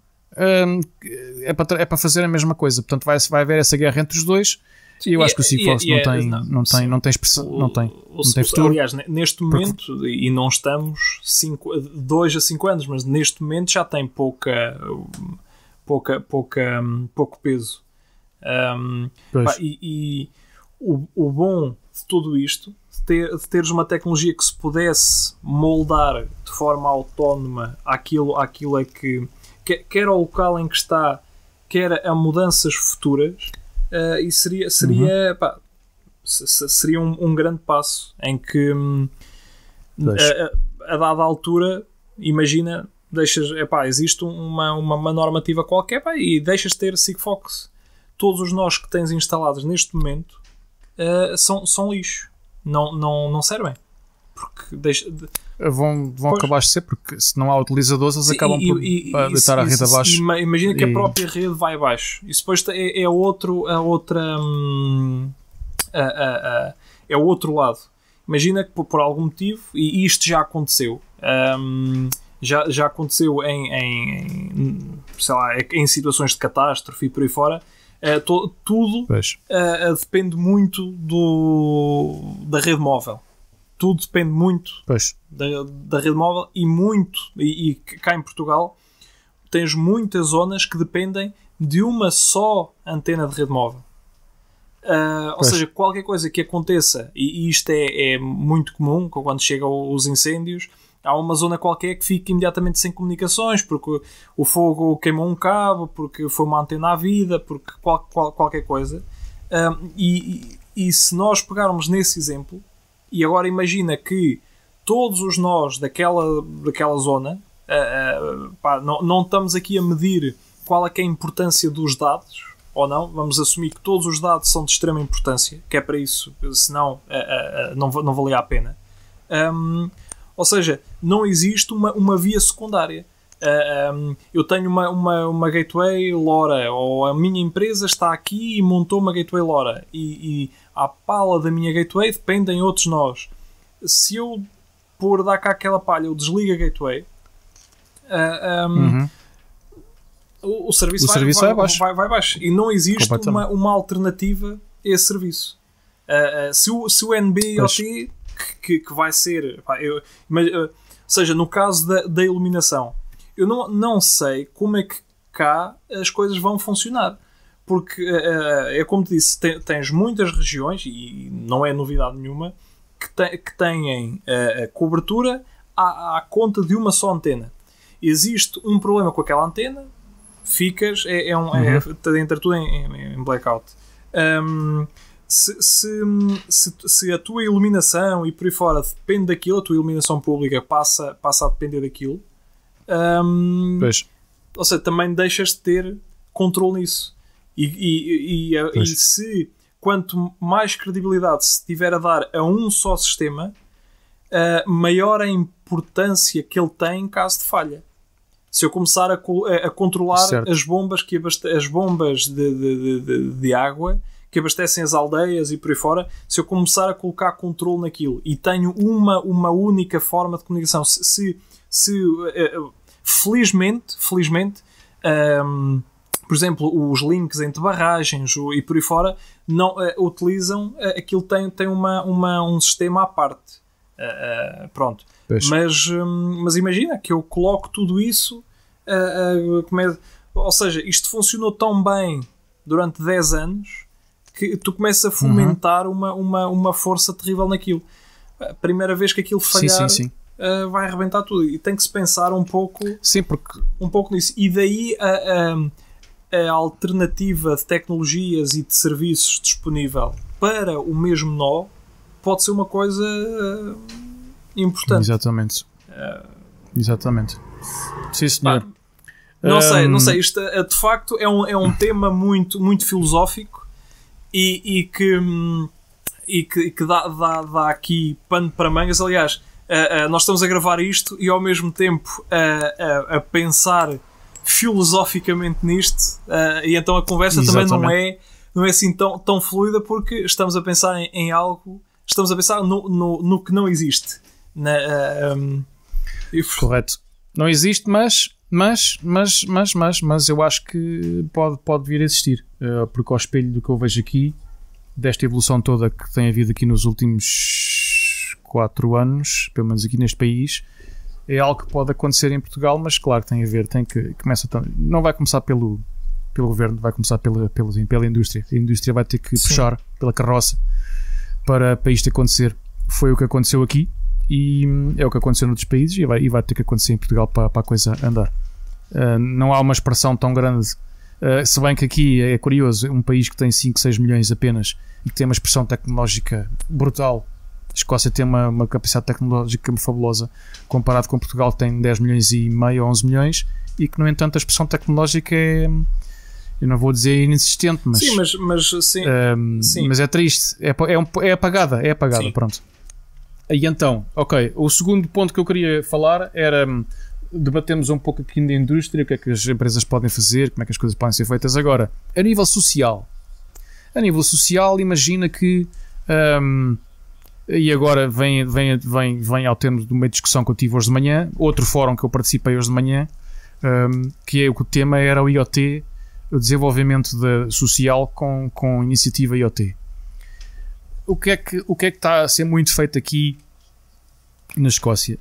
é para fazer a mesma coisa. Portanto vai haver essa guerra entre os dois. E eu acho que o Sigfox não tem futuro. Aliás, neste momento, e não estamos 2 a 5 anos, mas neste momento já tem pouco peso. E o bom de tudo isto, de teres uma tecnologia que se pudesse moldar de forma autónoma àquilo é que quer ao local em que está, quer a mudanças futuras, e seria um grande passo em que a dada altura, imagina, existe uma normativa qualquer, e deixas de ter Sigfox. Todos os nós que tens instalados neste momento são lixo, não servem, porque vão acabar de ser, porque se não há utilizadores eles acabam por deitar a rede abaixo. Imagina que a própria rede vai abaixo. Isso depois é o outro lado. Imagina que por algum motivo, e isto já aconteceu, já aconteceu em situações de catástrofe e por aí fora, tudo depende muito da rede móvel. Tudo depende muito da rede móvel e cá em Portugal tens muitas zonas que dependem de uma só antena de rede móvel. Ou seja, qualquer coisa que aconteça, e isto é muito comum quando chegam os incêndios, há uma zona qualquer que fica imediatamente sem comunicações, porque o fogo queimou um cabo, porque foi uma antena à vida, porque qualquer coisa. E se nós pegarmos nesse exemplo, e agora imagina que todos os nós daquela zona, não estamos aqui a medir qual é que é a importância dos dados, ou não, vamos assumir que todos os dados são de extrema importância, que é para isso, senão não valia a pena. Ou seja, não existe uma via secundária. Eu tenho uma gateway LoRa, ou a minha empresa está aqui e montou uma gateway LoRa, e à pala da minha gateway dependem outros nós. Se eu por dar cá aquela palha eu desligo a gateway, o serviço vai abaixo, e não existe uma alternativa a esse serviço. Se o NB-IoT que vai ser, ou seja, no caso da iluminação, eu não sei como é que cá as coisas vão funcionar, porque é como te disse, tens muitas regiões, e não é novidade nenhuma, que têm cobertura à conta de uma só antena. Existe um problema com aquela antena, entra tudo em blackout. Se a tua iluminação e por aí fora depende daquilo, a tua iluminação pública passa a depender daquilo, ou seja, também deixas de ter controle nisso. E se quanto mais credibilidade se tiver a dar a um só sistema, maior a importância que ele tem em caso de falha. Se eu começar a controlar as bombas de água que abastecem as aldeias e por aí fora, se eu começar a colocar controle naquilo e tenho uma única forma de comunicação, felizmente, por exemplo, os links entre barragens e por aí fora não utilizam aquilo, tem um sistema à parte. Pronto. Mas imagina que eu coloco tudo isso, ou seja, isto funcionou tão bem durante 10 anos que tu começas a fomentar uma força terrível naquilo. A primeira vez que aquilo falhar, vai arrebentar tudo. E tem que se pensar um pouco, sim, porque... nisso. E daí a alternativa de tecnologias e de serviços disponível para o mesmo nó pode ser uma coisa importante. Exatamente. Sim, senhor. Não sei. Isto de facto é um tema muito, muito filosófico e que dá aqui pano para mangas. Aliás, nós estamos a gravar isto e ao mesmo tempo a pensar filosoficamente nisto, e então a conversa também não é assim tão fluida, porque estamos a pensar em algo, estamos a pensar no que não existe. Correto. Não existe, mas eu acho que pode vir a existir, porque ao espelho do que eu vejo aqui, desta evolução toda que tem havido aqui nos últimos 4 anos, pelo menos aqui neste país, é algo que pode acontecer em Portugal, mas claro, não vai começar pelo governo, vai começar pela indústria. A indústria vai ter que puxar pela carroça para isto acontecer. Foi o que aconteceu aqui e é o que aconteceu noutros países e vai ter que acontecer em Portugal para a coisa andar. Não há uma expressão tão grande, se bem que aqui é curioso, um país que tem 5, 6 milhões apenas e que tem uma expressão tecnológica brutal. A Escócia tem uma capacidade tecnológica fabulosa comparado com Portugal, que tem 10 milhões e meio ou 11 milhões e que, no entanto, a expressão tecnológica é, eu não vou dizer inexistente, mas mas é triste, é apagada, pronto. E então, ok, o segundo ponto que eu queria falar era, debatemos um pouco aqui da indústria, o que é que as empresas podem fazer, como é que as coisas podem ser feitas. Agora, a nível social, imagina que e agora vem ao termo de uma discussão que eu tive hoje de manhã, outro fórum que eu participei hoje de manhã, que é o tema era o IoT, o desenvolvimento social com iniciativa IoT. O que é que está a ser muito feito aqui na Escócia?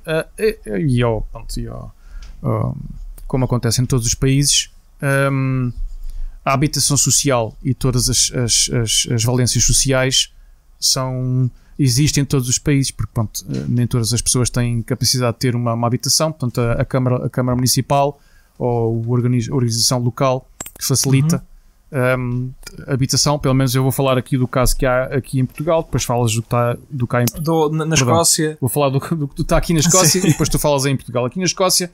Como acontece em todos os países, a habitação social e todas as valências sociais existem em todos os países, porque pronto, nem todas as pessoas têm capacidade de ter uma habitação. Portanto, a Câmara Municipal ou a organização local que facilita a habitação. Pelo menos eu vou falar aqui do caso que há aqui em Portugal, depois falas do cá na Escócia. Vou falar do que está aqui na Escócia e depois tu falas aí em Portugal. Aqui na Escócia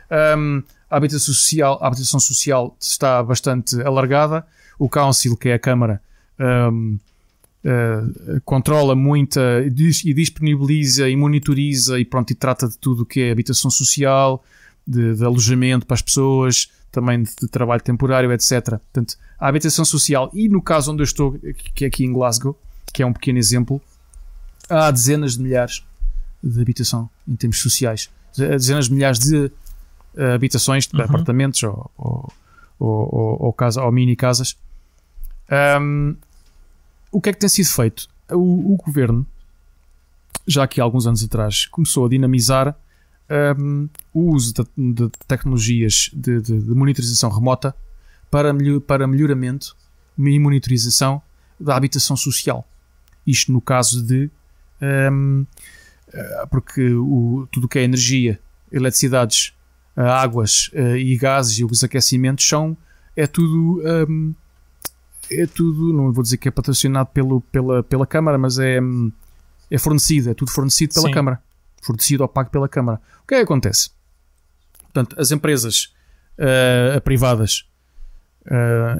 a habitação social está bastante alargada. O Council, que é a Câmara, controla muito e disponibiliza e monitoriza e trata de tudo o que é habitação social, de alojamento para as pessoas, também de trabalho temporário, etc. Portanto, a habitação social, e no caso onde eu estou, que é aqui em Glasgow, que é um pequeno exemplo, há dezenas de milhares de habitação em termos sociais, dezenas de milhares de habitações, de apartamentos ou mini casas. O que é que tem sido feito? O governo, já aqui há alguns anos atrás, começou a dinamizar o uso de tecnologias de monitorização remota para melhoramento e monitorização da habitação social. Isto no caso de porque tudo o que é energia, eletricidades, águas e gases e os aquecimentos é tudo, não vou dizer que é patrocinado pela Câmara, mas é fornecido, é tudo fornecido pela Câmara, fornecido ou pago pela Câmara. O que é que acontece? Portanto, as empresas privadas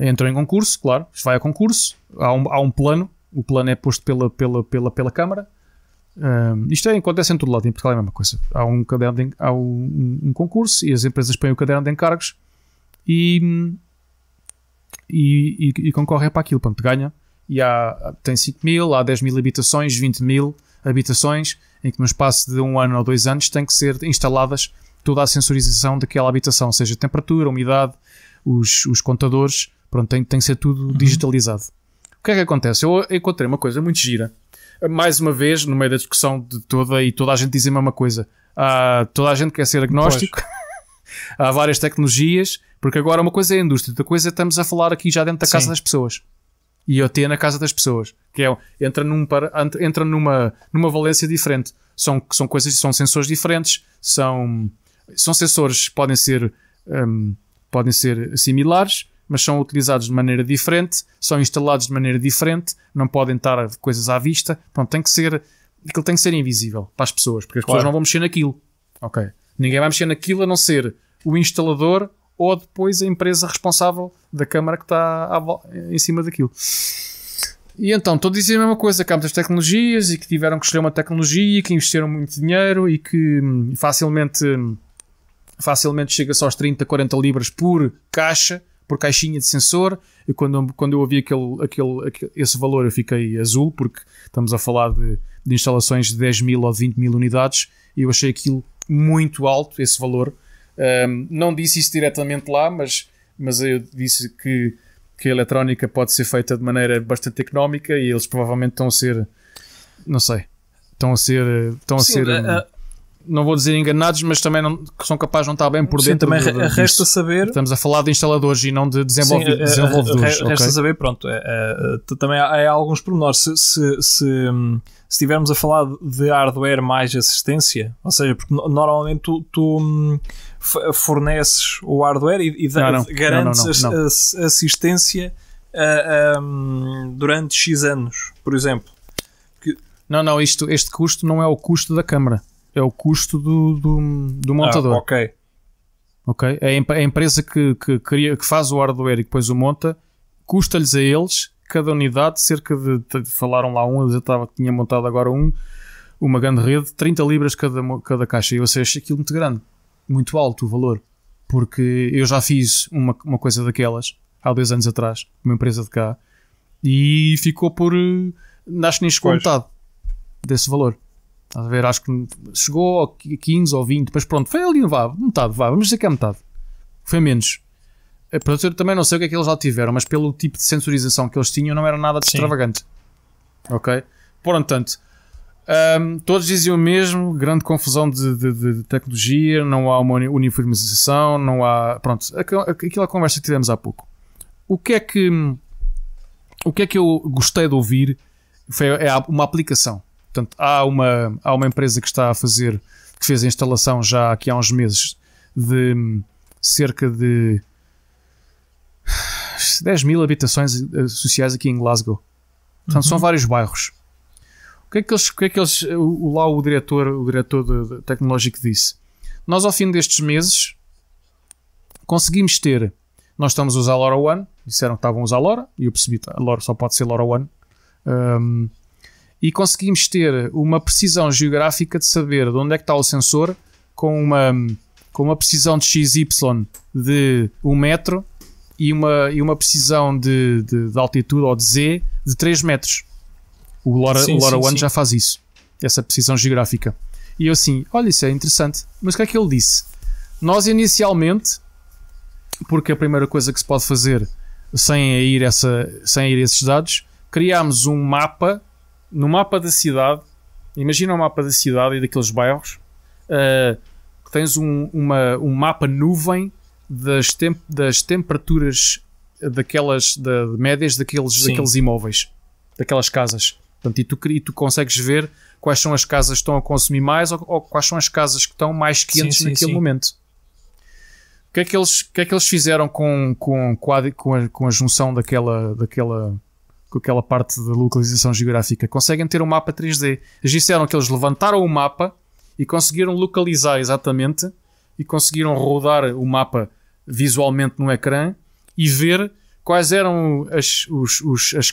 entram em concurso, claro, isto vai a concurso, há um plano, o plano é posto pela Câmara. Isto acontece em todo lado, em Portugal é a mesma coisa. Há um concurso e as empresas põem o caderno de encargos e concorrem para aquilo, pronto, ganha. E tem 5.000, há 10.000 habitações, 20.000 habitações, em que no espaço de 1 ano ou 2 anos tem que ser instaladas toda a sensorização daquela habitação, ou seja, temperatura, umidade, os contadores, pronto, tem que ser tudo digitalizado. O que é que acontece? Eu encontrei uma coisa muito gira. Mais uma vez, no meio da discussão toda a gente diz a mesma coisa. Toda a gente quer ser agnóstico. Há várias tecnologias, porque agora uma coisa é a indústria, outra coisa é estamos a falar aqui já dentro da casa das pessoas. e IoT na casa das pessoas, que entra numa valência diferente. São coisas, são sensores diferentes, são sensores que podem ser similares, mas são utilizados de maneira diferente, são instalados de maneira diferente, não podem estar coisas à vista. Pronto, aquilo tem que ser invisível para as pessoas, porque as pessoas não vão mexer naquilo. Ok. Ninguém vai mexer naquilo a não ser o instalador ou depois a empresa responsável da câmara que está em cima daquilo. E então, estou a dizer a mesma coisa, que há muitas tecnologias e que tiveram que escolher uma tecnologia, que investiram muito dinheiro e que facilmente chega-se aos 30, 40 libras por caixa, por caixinha de sensor. E quando eu ouvi esse valor, eu fiquei azul, porque estamos a falar de instalações de 10 mil ou de 20 mil unidades, e eu achei aquilo muito alto, esse valor. Não disse isso diretamente lá, mas eu disse que a eletrónica pode ser feita de maneira bastante económica, e eles provavelmente estão a ser, não sei, não vou dizer enganados, mas também são capazes de não estar bem por dentro. Também resta saber. Estamos a falar de instaladores e não de desenvolvedores. Resta saber, pronto. Também há alguns pormenores. Se estivermos a falar de hardware mais assistência, ou seja, porque normalmente tu forneces o hardware e garantes assistência durante X anos, por exemplo. Não, este custo não é o custo da câmara. É o custo do montador. Ok. A empresa que faz o hardware e depois o monta, custa-lhes a eles, cada unidade, cerca de falaram lá eu tinha montado agora uma grande rede, 30 libras cada caixa. E eu achei aquilo muito grande, muito alto o valor. Porque eu já fiz uma coisa daquelas há 2 anos atrás, uma empresa de cá, e ficou acho que nem chegou a metade desse valor. Estás a ver? Acho que chegou a 15 ou 20, mas pronto, foi ali, metade, vamos dizer que é metade. Foi menos. Eu também não sei o que é que eles já tiveram, mas pelo tipo de sensorização que eles tinham, não era nada de extravagante. Ok? Portanto, todos diziam o mesmo, grande confusão de tecnologia, não há uma uniformização, não há. Pronto, aquela conversa que tivemos há pouco. O que é que eu gostei de ouvir é uma aplicação. Portanto, há uma empresa que fez a instalação já aqui há uns meses de cerca de 10 mil habitações sociais aqui em Glasgow. Portanto, são vários bairros. O que é que eles lá o diretor tecnológico disse? Nós, ao fim destes meses, conseguimos ter. Nós estamos a usar a LoRaWAN. Disseram que estavam a usar a LoRa, e eu percebi que a LoRa só pode ser LoRaWAN. E conseguimos ter uma precisão geográfica de saber de onde é que está o sensor com uma precisão de XY de 1 metro e uma precisão de altitude ou de Z de 3 metros. O LoRaWAN já faz isso, essa precisão geográfica. E eu assim, olha, isso é interessante. Mas o que é que ele disse? Nós inicialmente, porque a primeira coisa que se pode fazer sem ir esses dados, criámos um mapa. No mapa da cidade, imagina um mapa da cidade e daqueles bairros, que tens um mapa nuvem das temperaturas médias daqueles imóveis, daquelas casas. Portanto, e tu consegues ver quais são as casas que estão a consumir mais ou quais são as casas que estão mais quentes naquele momento. O que é que eles fizeram com a junção com aquela parte da localização geográfica? Conseguem ter um mapa 3D. Eles disseram que eles levantaram o mapa e conseguiram localizar exatamente e conseguiram rodar o mapa visualmente no ecrã e ver quais eram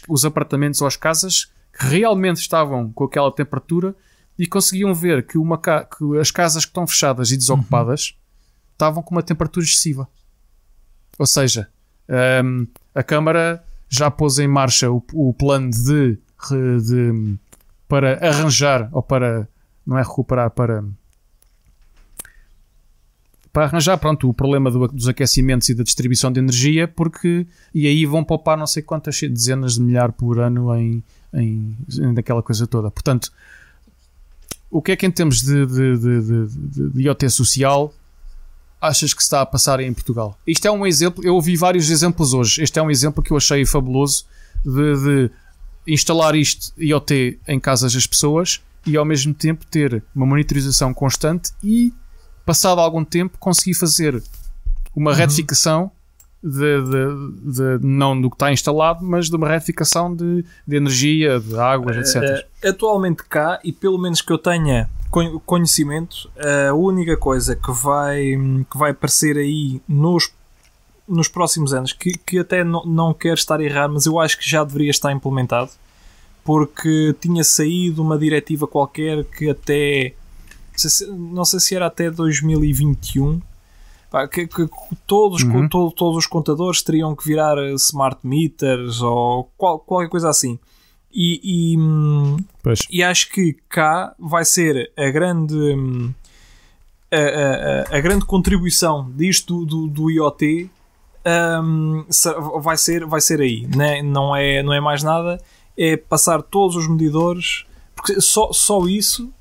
os apartamentos ou as casas que realmente estavam com aquela temperatura, e conseguiam ver que as casas que estão fechadas e desocupadas estavam com uma temperatura excessiva. Ou seja, a câmara já pôs em marcha o plano para arranjar, ou para, não é recuperar, para arranjar, pronto, o problema dos aquecimentos e da distribuição de energia, e aí vão poupar não sei quantas dezenas de milhares por ano naquela coisa toda. Portanto, o que é que em termos de IoT social achas que se está a passar em Portugal? Isto é um exemplo, eu ouvi vários exemplos hoje. Este é um exemplo que eu achei fabuloso de instalar isto IoT em casas das pessoas e ao mesmo tempo ter uma monitorização constante e, passado algum tempo, conseguir fazer uma retificação não do que está instalado, mas de uma retificação de energia, de águas, etc. Atualmente cá, e pelo menos que eu tenha conhecimento, a única coisa que vai aparecer aí nos próximos anos, que até não quero estar a errar, mas eu acho que já deveria estar implementado, porque tinha saído uma diretiva qualquer que até, não sei se era até 2021, que todos os contadores teriam que virar smart meters ou qualquer coisa assim. E acho que cá vai ser a grande contribuição disto do IoT, vai ser aí, né? Não é mais nada, é passar todos os medidores, porque só isso,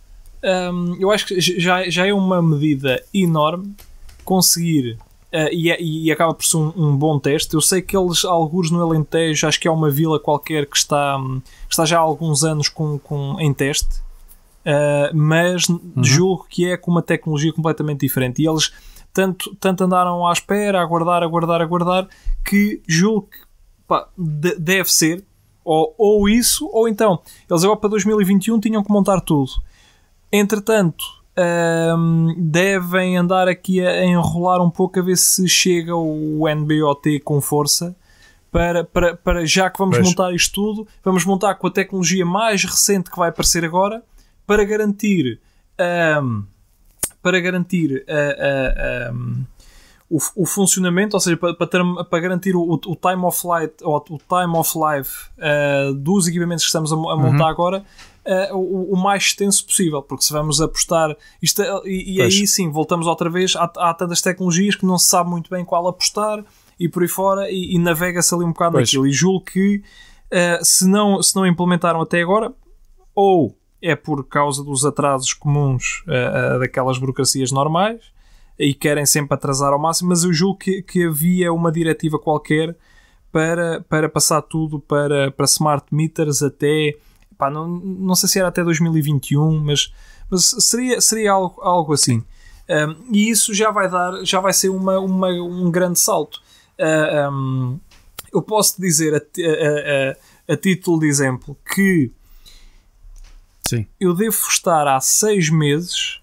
eu acho que já é uma medida enorme conseguir, e acaba por ser um bom teste. Eu sei que eles, alguns no Alentejo, acho que é uma vila qualquer que está já há alguns anos em teste, mas julgo que é com uma tecnologia completamente diferente, e eles tanto andaram à espera, a aguardar, que julgo que deve ser ou isso, ou então eles agora para 2021 tinham que montar tudo. Entretanto, devem andar aqui a enrolar um pouco a ver se chega o NB-IoT com força, para já que vamos montar isto tudo, vamos montar com a tecnologia mais recente que vai aparecer agora, para garantir o funcionamento, ou seja, para garantir o time of flight, ou o time of life dos equipamentos que estamos a montar agora, o mais extenso possível, porque se vamos apostar isto, aí sim voltamos outra vez, há tantas tecnologias que não se sabe muito bem qual apostar, e por aí fora, e navega-se ali um bocado naquilo, e julgo que se não implementaram até agora, ou é por causa dos atrasos comuns daquelas burocracias normais, e querem sempre atrasar ao máximo, mas eu julgo que havia uma diretiva qualquer para passar tudo para smart meters até, não sei se era até 2021, mas seria algo assim. E isso já vai ser um grande salto. Eu posso dizer a título de exemplo que sim, eu devo estar há 6 meses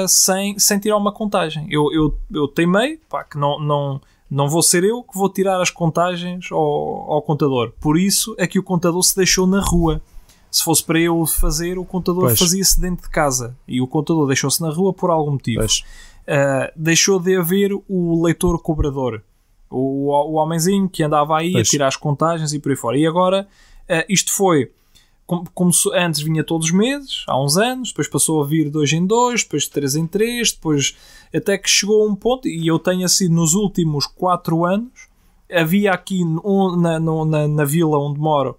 sem tirar uma contagem. Eu teimei que não vou ser eu que vou tirar as contagens ao contador. Por isso é que o contador se deixou na rua. Se fosse para eu fazer, o contador fazia-se dentro de casa. E o contador deixou-se na rua por algum motivo. Deixou de haver o leitor cobrador. O homenzinho que andava aí a tirar as contagens e por aí fora. E agora, isto foi... Como antes vinha todos os meses, há uns anos, depois passou a vir de 2 em 2, depois de 3 em 3, depois até que chegou a um ponto, e eu tenho assim nos últimos 4 anos, havia aqui na vila onde moro,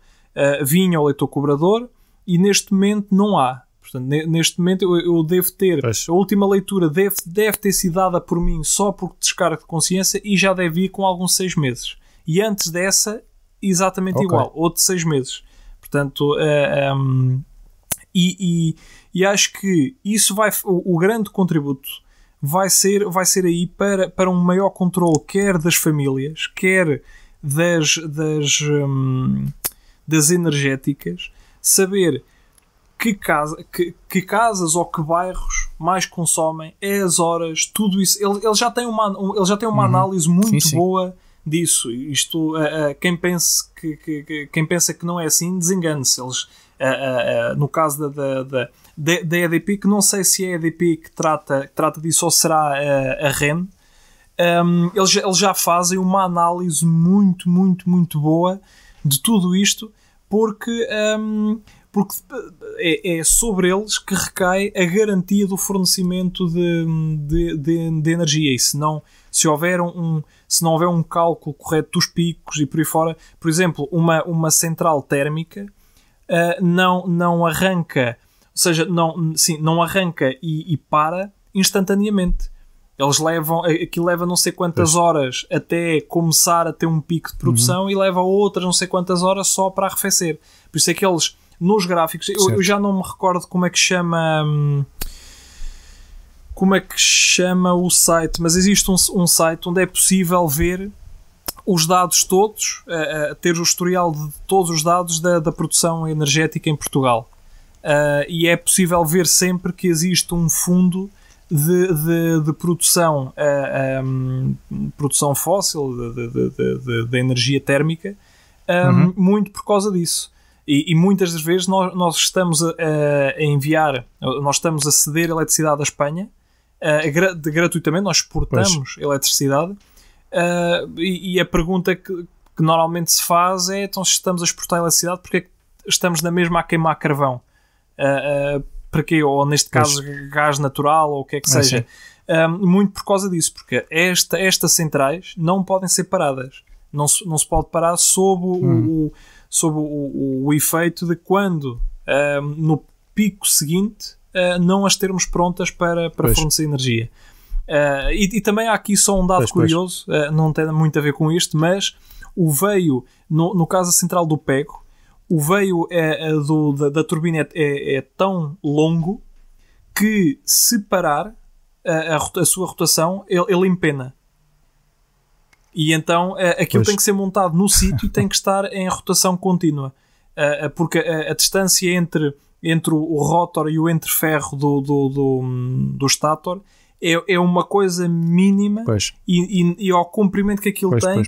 vinha o leitor cobrador, e neste momento não há. Portanto, neste momento eu devo ter, a última leitura deve ter sido dada por mim só por descarga de consciência, e já deve ir com alguns 6 meses. E antes dessa, exatamente igual, outros 6 meses. Portanto, e acho que isso o grande contributo vai ser aí para um maior controle, quer das famílias, quer das energéticas, saber que casas ou que bairros mais consomem, as horas, tudo isso. Ele já tem uma análise muito boa disso. Isto, quem pensa que não é assim, desengane-se. Eles, no caso da EDP, que não sei se é a EDP que trata disso ou será a REN, eles já fazem uma análise muito, muito, muito boa de tudo isto, porque é sobre eles que recai a garantia do fornecimento de energia. E se não houver um cálculo correto dos picos e por aí fora, por exemplo, uma central térmica não arranca, ou seja, não arranca e para instantaneamente. Eles levam, aquilo leva não sei quantas horas até começar a ter um pico de produção e leva outras não sei quantas horas só para arrefecer. Por isso é que eles, nos gráficos, eu já não me recordo como é que chama o site, mas existe um site onde é possível ver os dados todos, ter o historial de todos os dados da produção energética em Portugal. E é possível ver sempre que existe um fundo de produção, produção fóssil, de energia térmica, muito por causa disso. E muitas das vezes nós estamos a enviar, nós estamos a ceder eletricidade à Espanha, gratuitamente, nós exportamos eletricidade, e a pergunta que normalmente se faz é: então, se estamos a exportar eletricidade, porque é que estamos na mesma a queimar carvão? Para quê? Ou neste caso gás natural, ou o que é que seja. Muito por causa disso, porque estas centrais não podem ser paradas. Não se pode parar sob o efeito de quando no pico seguinte não as termos prontas para fornecer energia. E também há aqui só um dado curioso, não tem muito a ver com isto, mas o veio, no caso da central do Pego, o veio da turbina é tão longo que, se parar a sua rotação, ele empena. E então aquilo tem que ser montado no sítio e tem que estar em rotação contínua. Porque a distância entre o rotor e o entreferro do stator é uma coisa mínima, e ao comprimento que aquilo tem.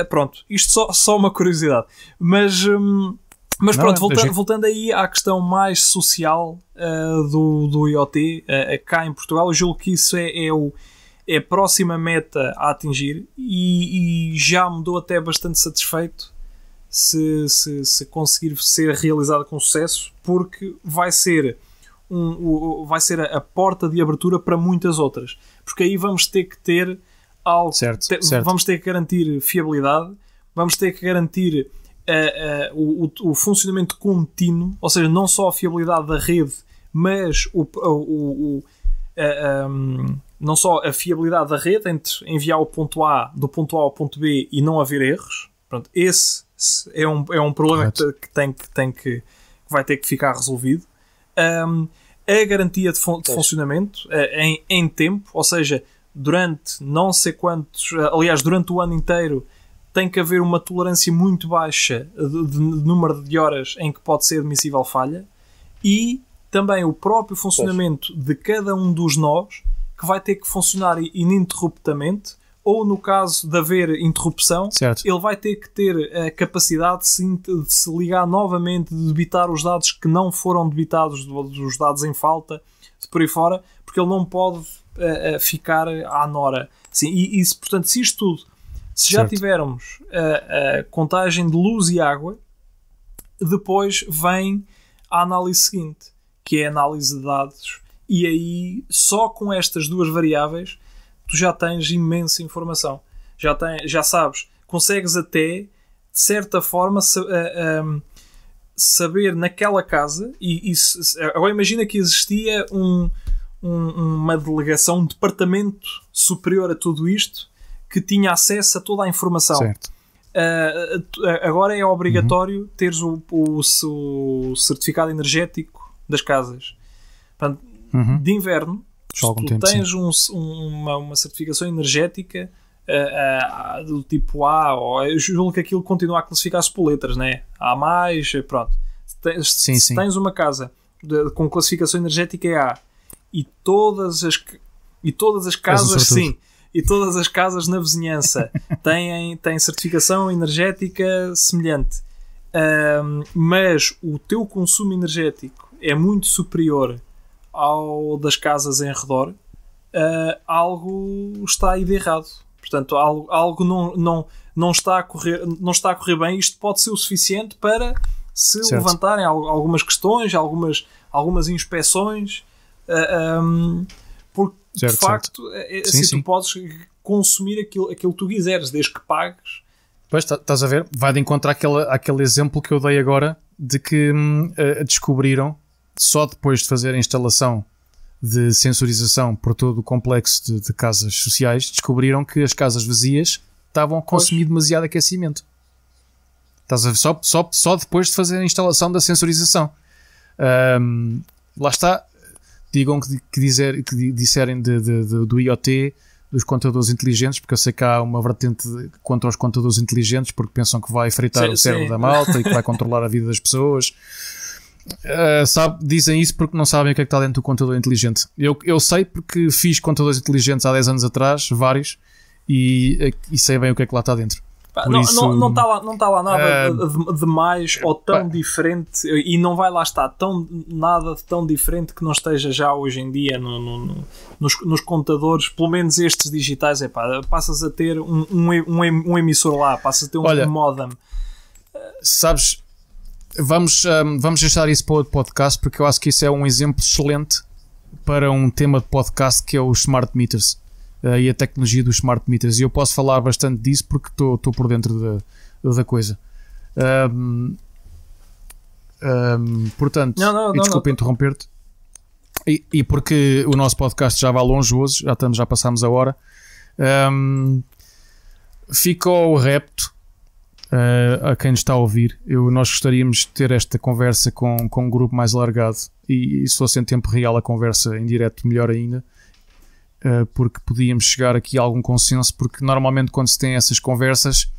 Pronto, isto só uma curiosidade. Mas pronto, voltando aí à questão mais social do IoT cá em Portugal, eu julgo que isso é a próxima meta a atingir, e já me dou até bastante satisfeito se conseguir ser realizada com sucesso, porque vai ser a porta de abertura para muitas outras, porque aí vamos ter que ter algo, vamos ter que garantir fiabilidade, vamos ter que garantir o funcionamento contínuo, ou seja, não só a fiabilidade da rede, mas não só a fiabilidade da rede entre enviar do ponto A ao ponto B e não haver erros. Pronto, esse é um problema que vai ter que ficar resolvido. A garantia de funcionamento em tempo, ou seja, durante não sei quantos, aliás, durante o ano inteiro, tem que haver uma tolerância muito baixa de número de horas em que pode ser admissível falha, e também o próprio funcionamento de cada um dos nós, que vai ter que funcionar ininterruptamente, ou no caso de haver interrupção, ele vai ter que ter a capacidade de se ligar novamente, de debitar os dados que não foram debitados, os dados em falta, de por aí fora, porque ele não pode ficar à nora. Sim, portanto, se isto tudo, se já tivermos a contagem de luz e água, depois vem a análise seguinte, que é a análise de dados, e aí só com estas duas variáveis tu já tens imensa informação. Já sabes, consegues até, de certa forma, saber naquela casa, agora imagina que existia uma delegação, um departamento superior a tudo isto, que tinha acesso a toda a informação. Agora é obrigatório teres o certificado energético das casas. Portanto, de inverno, se tu tens uma certificação energética do tipo A, ou eu julgo que aquilo continua a classificar-se por letras, né? A mais, pronto. Se tens uma casa com classificação energética é A, e todas as casas, e todas as casas na vizinhança têm certificação energética semelhante, mas o teu consumo energético é muito superior ao das casas em redor, algo está aí de errado. Portanto, algo não está a correr bem. Isto pode ser o suficiente para se levantarem algumas questões, algumas inspeções, porque de facto tu podes consumir aquilo que tu quiseres, desde que pagues. Pois, estás a ver? Vai de encontro àquele exemplo que eu dei agora, de que descobriram, só depois de fazer a instalação de sensorização por todo o complexo de casas sociais, descobriram que as casas vazias estavam a consumir demasiado aquecimento. Estás a ver? Só depois de fazer a instalação da sensorização. Lá está. Digam que disserem do IoT, dos computadores inteligentes, porque eu sei que há uma vertente quanto aos computadores inteligentes, porque pensam que vai fritar o cérebro da malta e que vai controlar a vida das pessoas. Dizem isso porque não sabem o que é que está dentro do computador inteligente. Eu sei porque fiz computadores inteligentes há 10 anos atrás, vários, e sei bem o que é que lá está dentro. Não está lá nada de mais ou tão diferente, e não vai lá estar nada de tão diferente que não esteja já hoje em dia nos computadores, pelo menos estes digitais. Passas a ter um emissor lá, passas a ter um modem. Sabes, vamos deixar isso para outro podcast, porque eu acho que isso é um exemplo excelente para um tema de podcast que é os smart meters. E a tecnologia dos smart meters, e eu posso falar bastante disso porque estou por dentro da coisa. Portanto, desculpa interromper-te, e porque o nosso podcast já vai longe hoje, já passámos a hora. Fica o repto a quem nos está a ouvir. Nós gostaríamos de ter esta conversa com um grupo mais alargado, e se fosse em tempo real a conversa em direto, melhor ainda. Porque podíamos chegar aqui a algum consenso, porque normalmente quando se tem essas conversas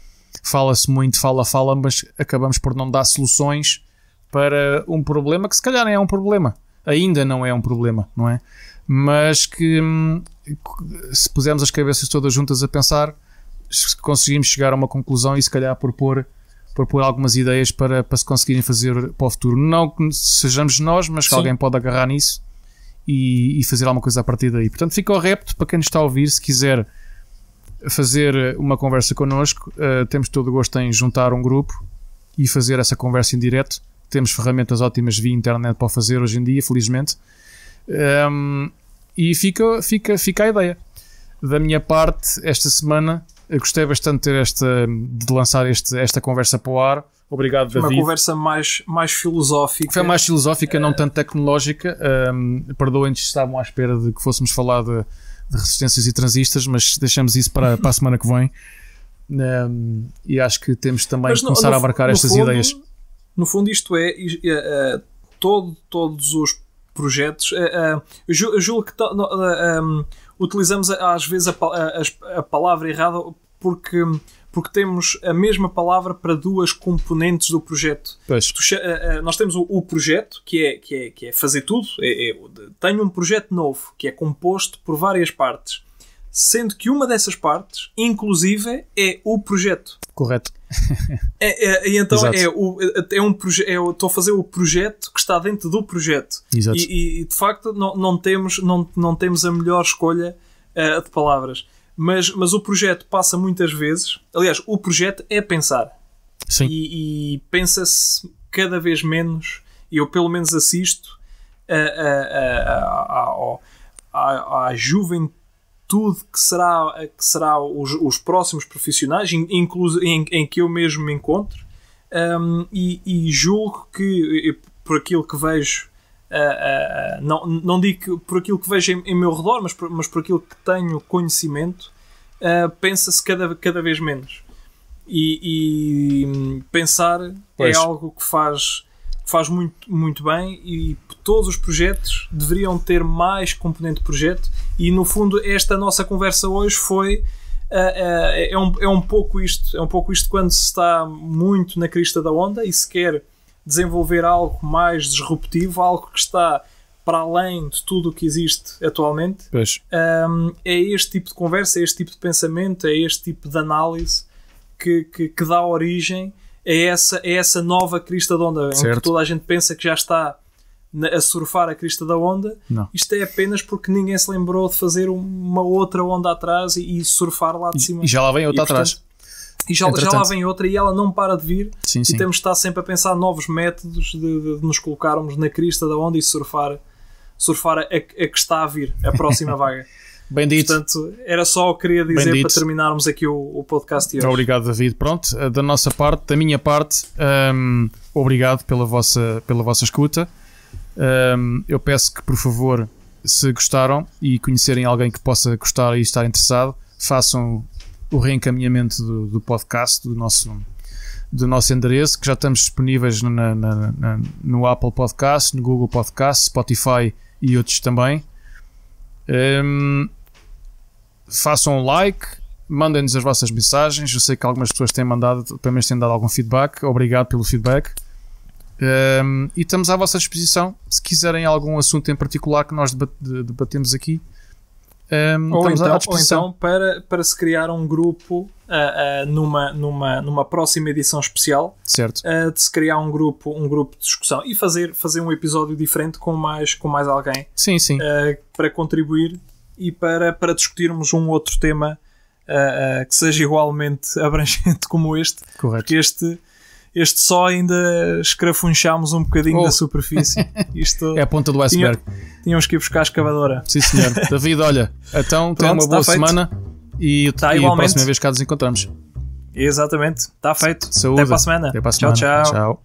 fala-se muito, fala, mas acabamos por não dar soluções para um problema que se calhar nem é um problema, ainda não é um problema, não é? Mas que se pusermos as cabeças todas juntas a pensar, conseguimos chegar a uma conclusão e se calhar propor algumas ideias para se conseguirem fazer para o futuro. Não que sejamos nós, mas que alguém pode agarrar nisso e fazer alguma coisa a partir daí. Portanto, fica o repto para quem nos está a ouvir. Se quiser fazer uma conversa connosco, temos todo o gosto em juntar um grupo e fazer essa conversa em direto. Temos ferramentas ótimas via internet para o fazer hoje em dia, felizmente. E fica a ideia. Da minha parte, esta semana, eu gostei bastante de lançar esta conversa para o ar. Obrigado, David. Uma conversa mais filosófica. Foi mais filosófica, não tanto tecnológica. Perdoem-nos se estavam à espera de que fôssemos falar de resistências e transistores, mas deixamos isso para a semana que vem. E acho que temos também que começar a abarcar estas ideias. No fundo, isto é todos os projetos. Eu julgo que utilizamos às vezes a palavra errada porque temos a mesma palavra para duas componentes do projeto. Nós temos o projeto, que é fazer tudo. Tenho um projeto novo, que é composto por várias partes, sendo que uma dessas partes, inclusive, é o projeto. Correto. Então estou a fazer o projeto que está dentro do projeto. Exato. E de facto não temos a melhor escolha de palavras. Mas o projeto passa muitas vezes... Aliás, o projeto é pensar. Sim. E pensa-se cada vez menos, e eu pelo menos assisto à juventude que será os próximos profissionais, em que eu mesmo me encontro, e julgo que, por aquilo que vejo, não digo que por aquilo que vejo em meu redor, mas por aquilo que tenho conhecimento, pensa-se cada vez menos. E pensar é algo que faz muito, muito bem, e todos os projetos deveriam ter mais componente de projeto. E no fundo esta nossa conversa hoje foi é um pouco isto quando se está muito na crista da onda e se quer desenvolver algo mais disruptivo, algo que está para além de tudo o que existe atualmente. É este tipo de conversa, é este tipo de pensamento, é este tipo de análise que dá origem a essa nova crista da onda, em que toda a gente pensa que já está a surfar a crista da onda. Não. Isto é apenas porque ninguém se lembrou de fazer uma outra onda atrás e surfar lá de cima. E já lá vem outra atrás. E já lá vem outra e ela não para de vir. Sim. E temos de estar sempre a pensar novos métodos de nos colocarmos na crista da onda e surfar a que está a vir, a próxima vaga. Bem dito. Portanto, era só o que queria dizer para terminarmos aqui o podcast de hoje. Obrigado, David. Pronto, da nossa parte, da minha parte, obrigado pela vossa escuta. Eu peço que, por favor, se gostaram e conhecerem alguém que possa gostar e estar interessado, façam o reencaminhamento do podcast, do nosso endereço, que já estamos disponíveis no Apple Podcast, no Google Podcast, Spotify e outros também. Façam um like, mandem-nos as vossas mensagens. Eu sei que algumas pessoas têm mandado, pelo menos têm dado algum feedback. Obrigado pelo feedback. E estamos à vossa disposição se quiserem algum assunto em particular que nós debatemos aqui. Ou então para se criar um grupo numa próxima edição especial, certo. De se criar um grupo de discussão e fazer um episódio diferente com mais alguém, sim. Para contribuir e para discutirmos um outro tema que seja igualmente abrangente como este. Correto. Porque este só ainda escrafunchámos um bocadinho da superfície. Isto é a ponta do iceberg. Tínhamos que ir buscar a escavadora. Sim, senhor. David, olha, então tenha uma boa semana e a próxima vez cá nos encontramos. Exatamente, está feito. Saúde. Até para a semana. Até para a semana. Tchau. Tchau.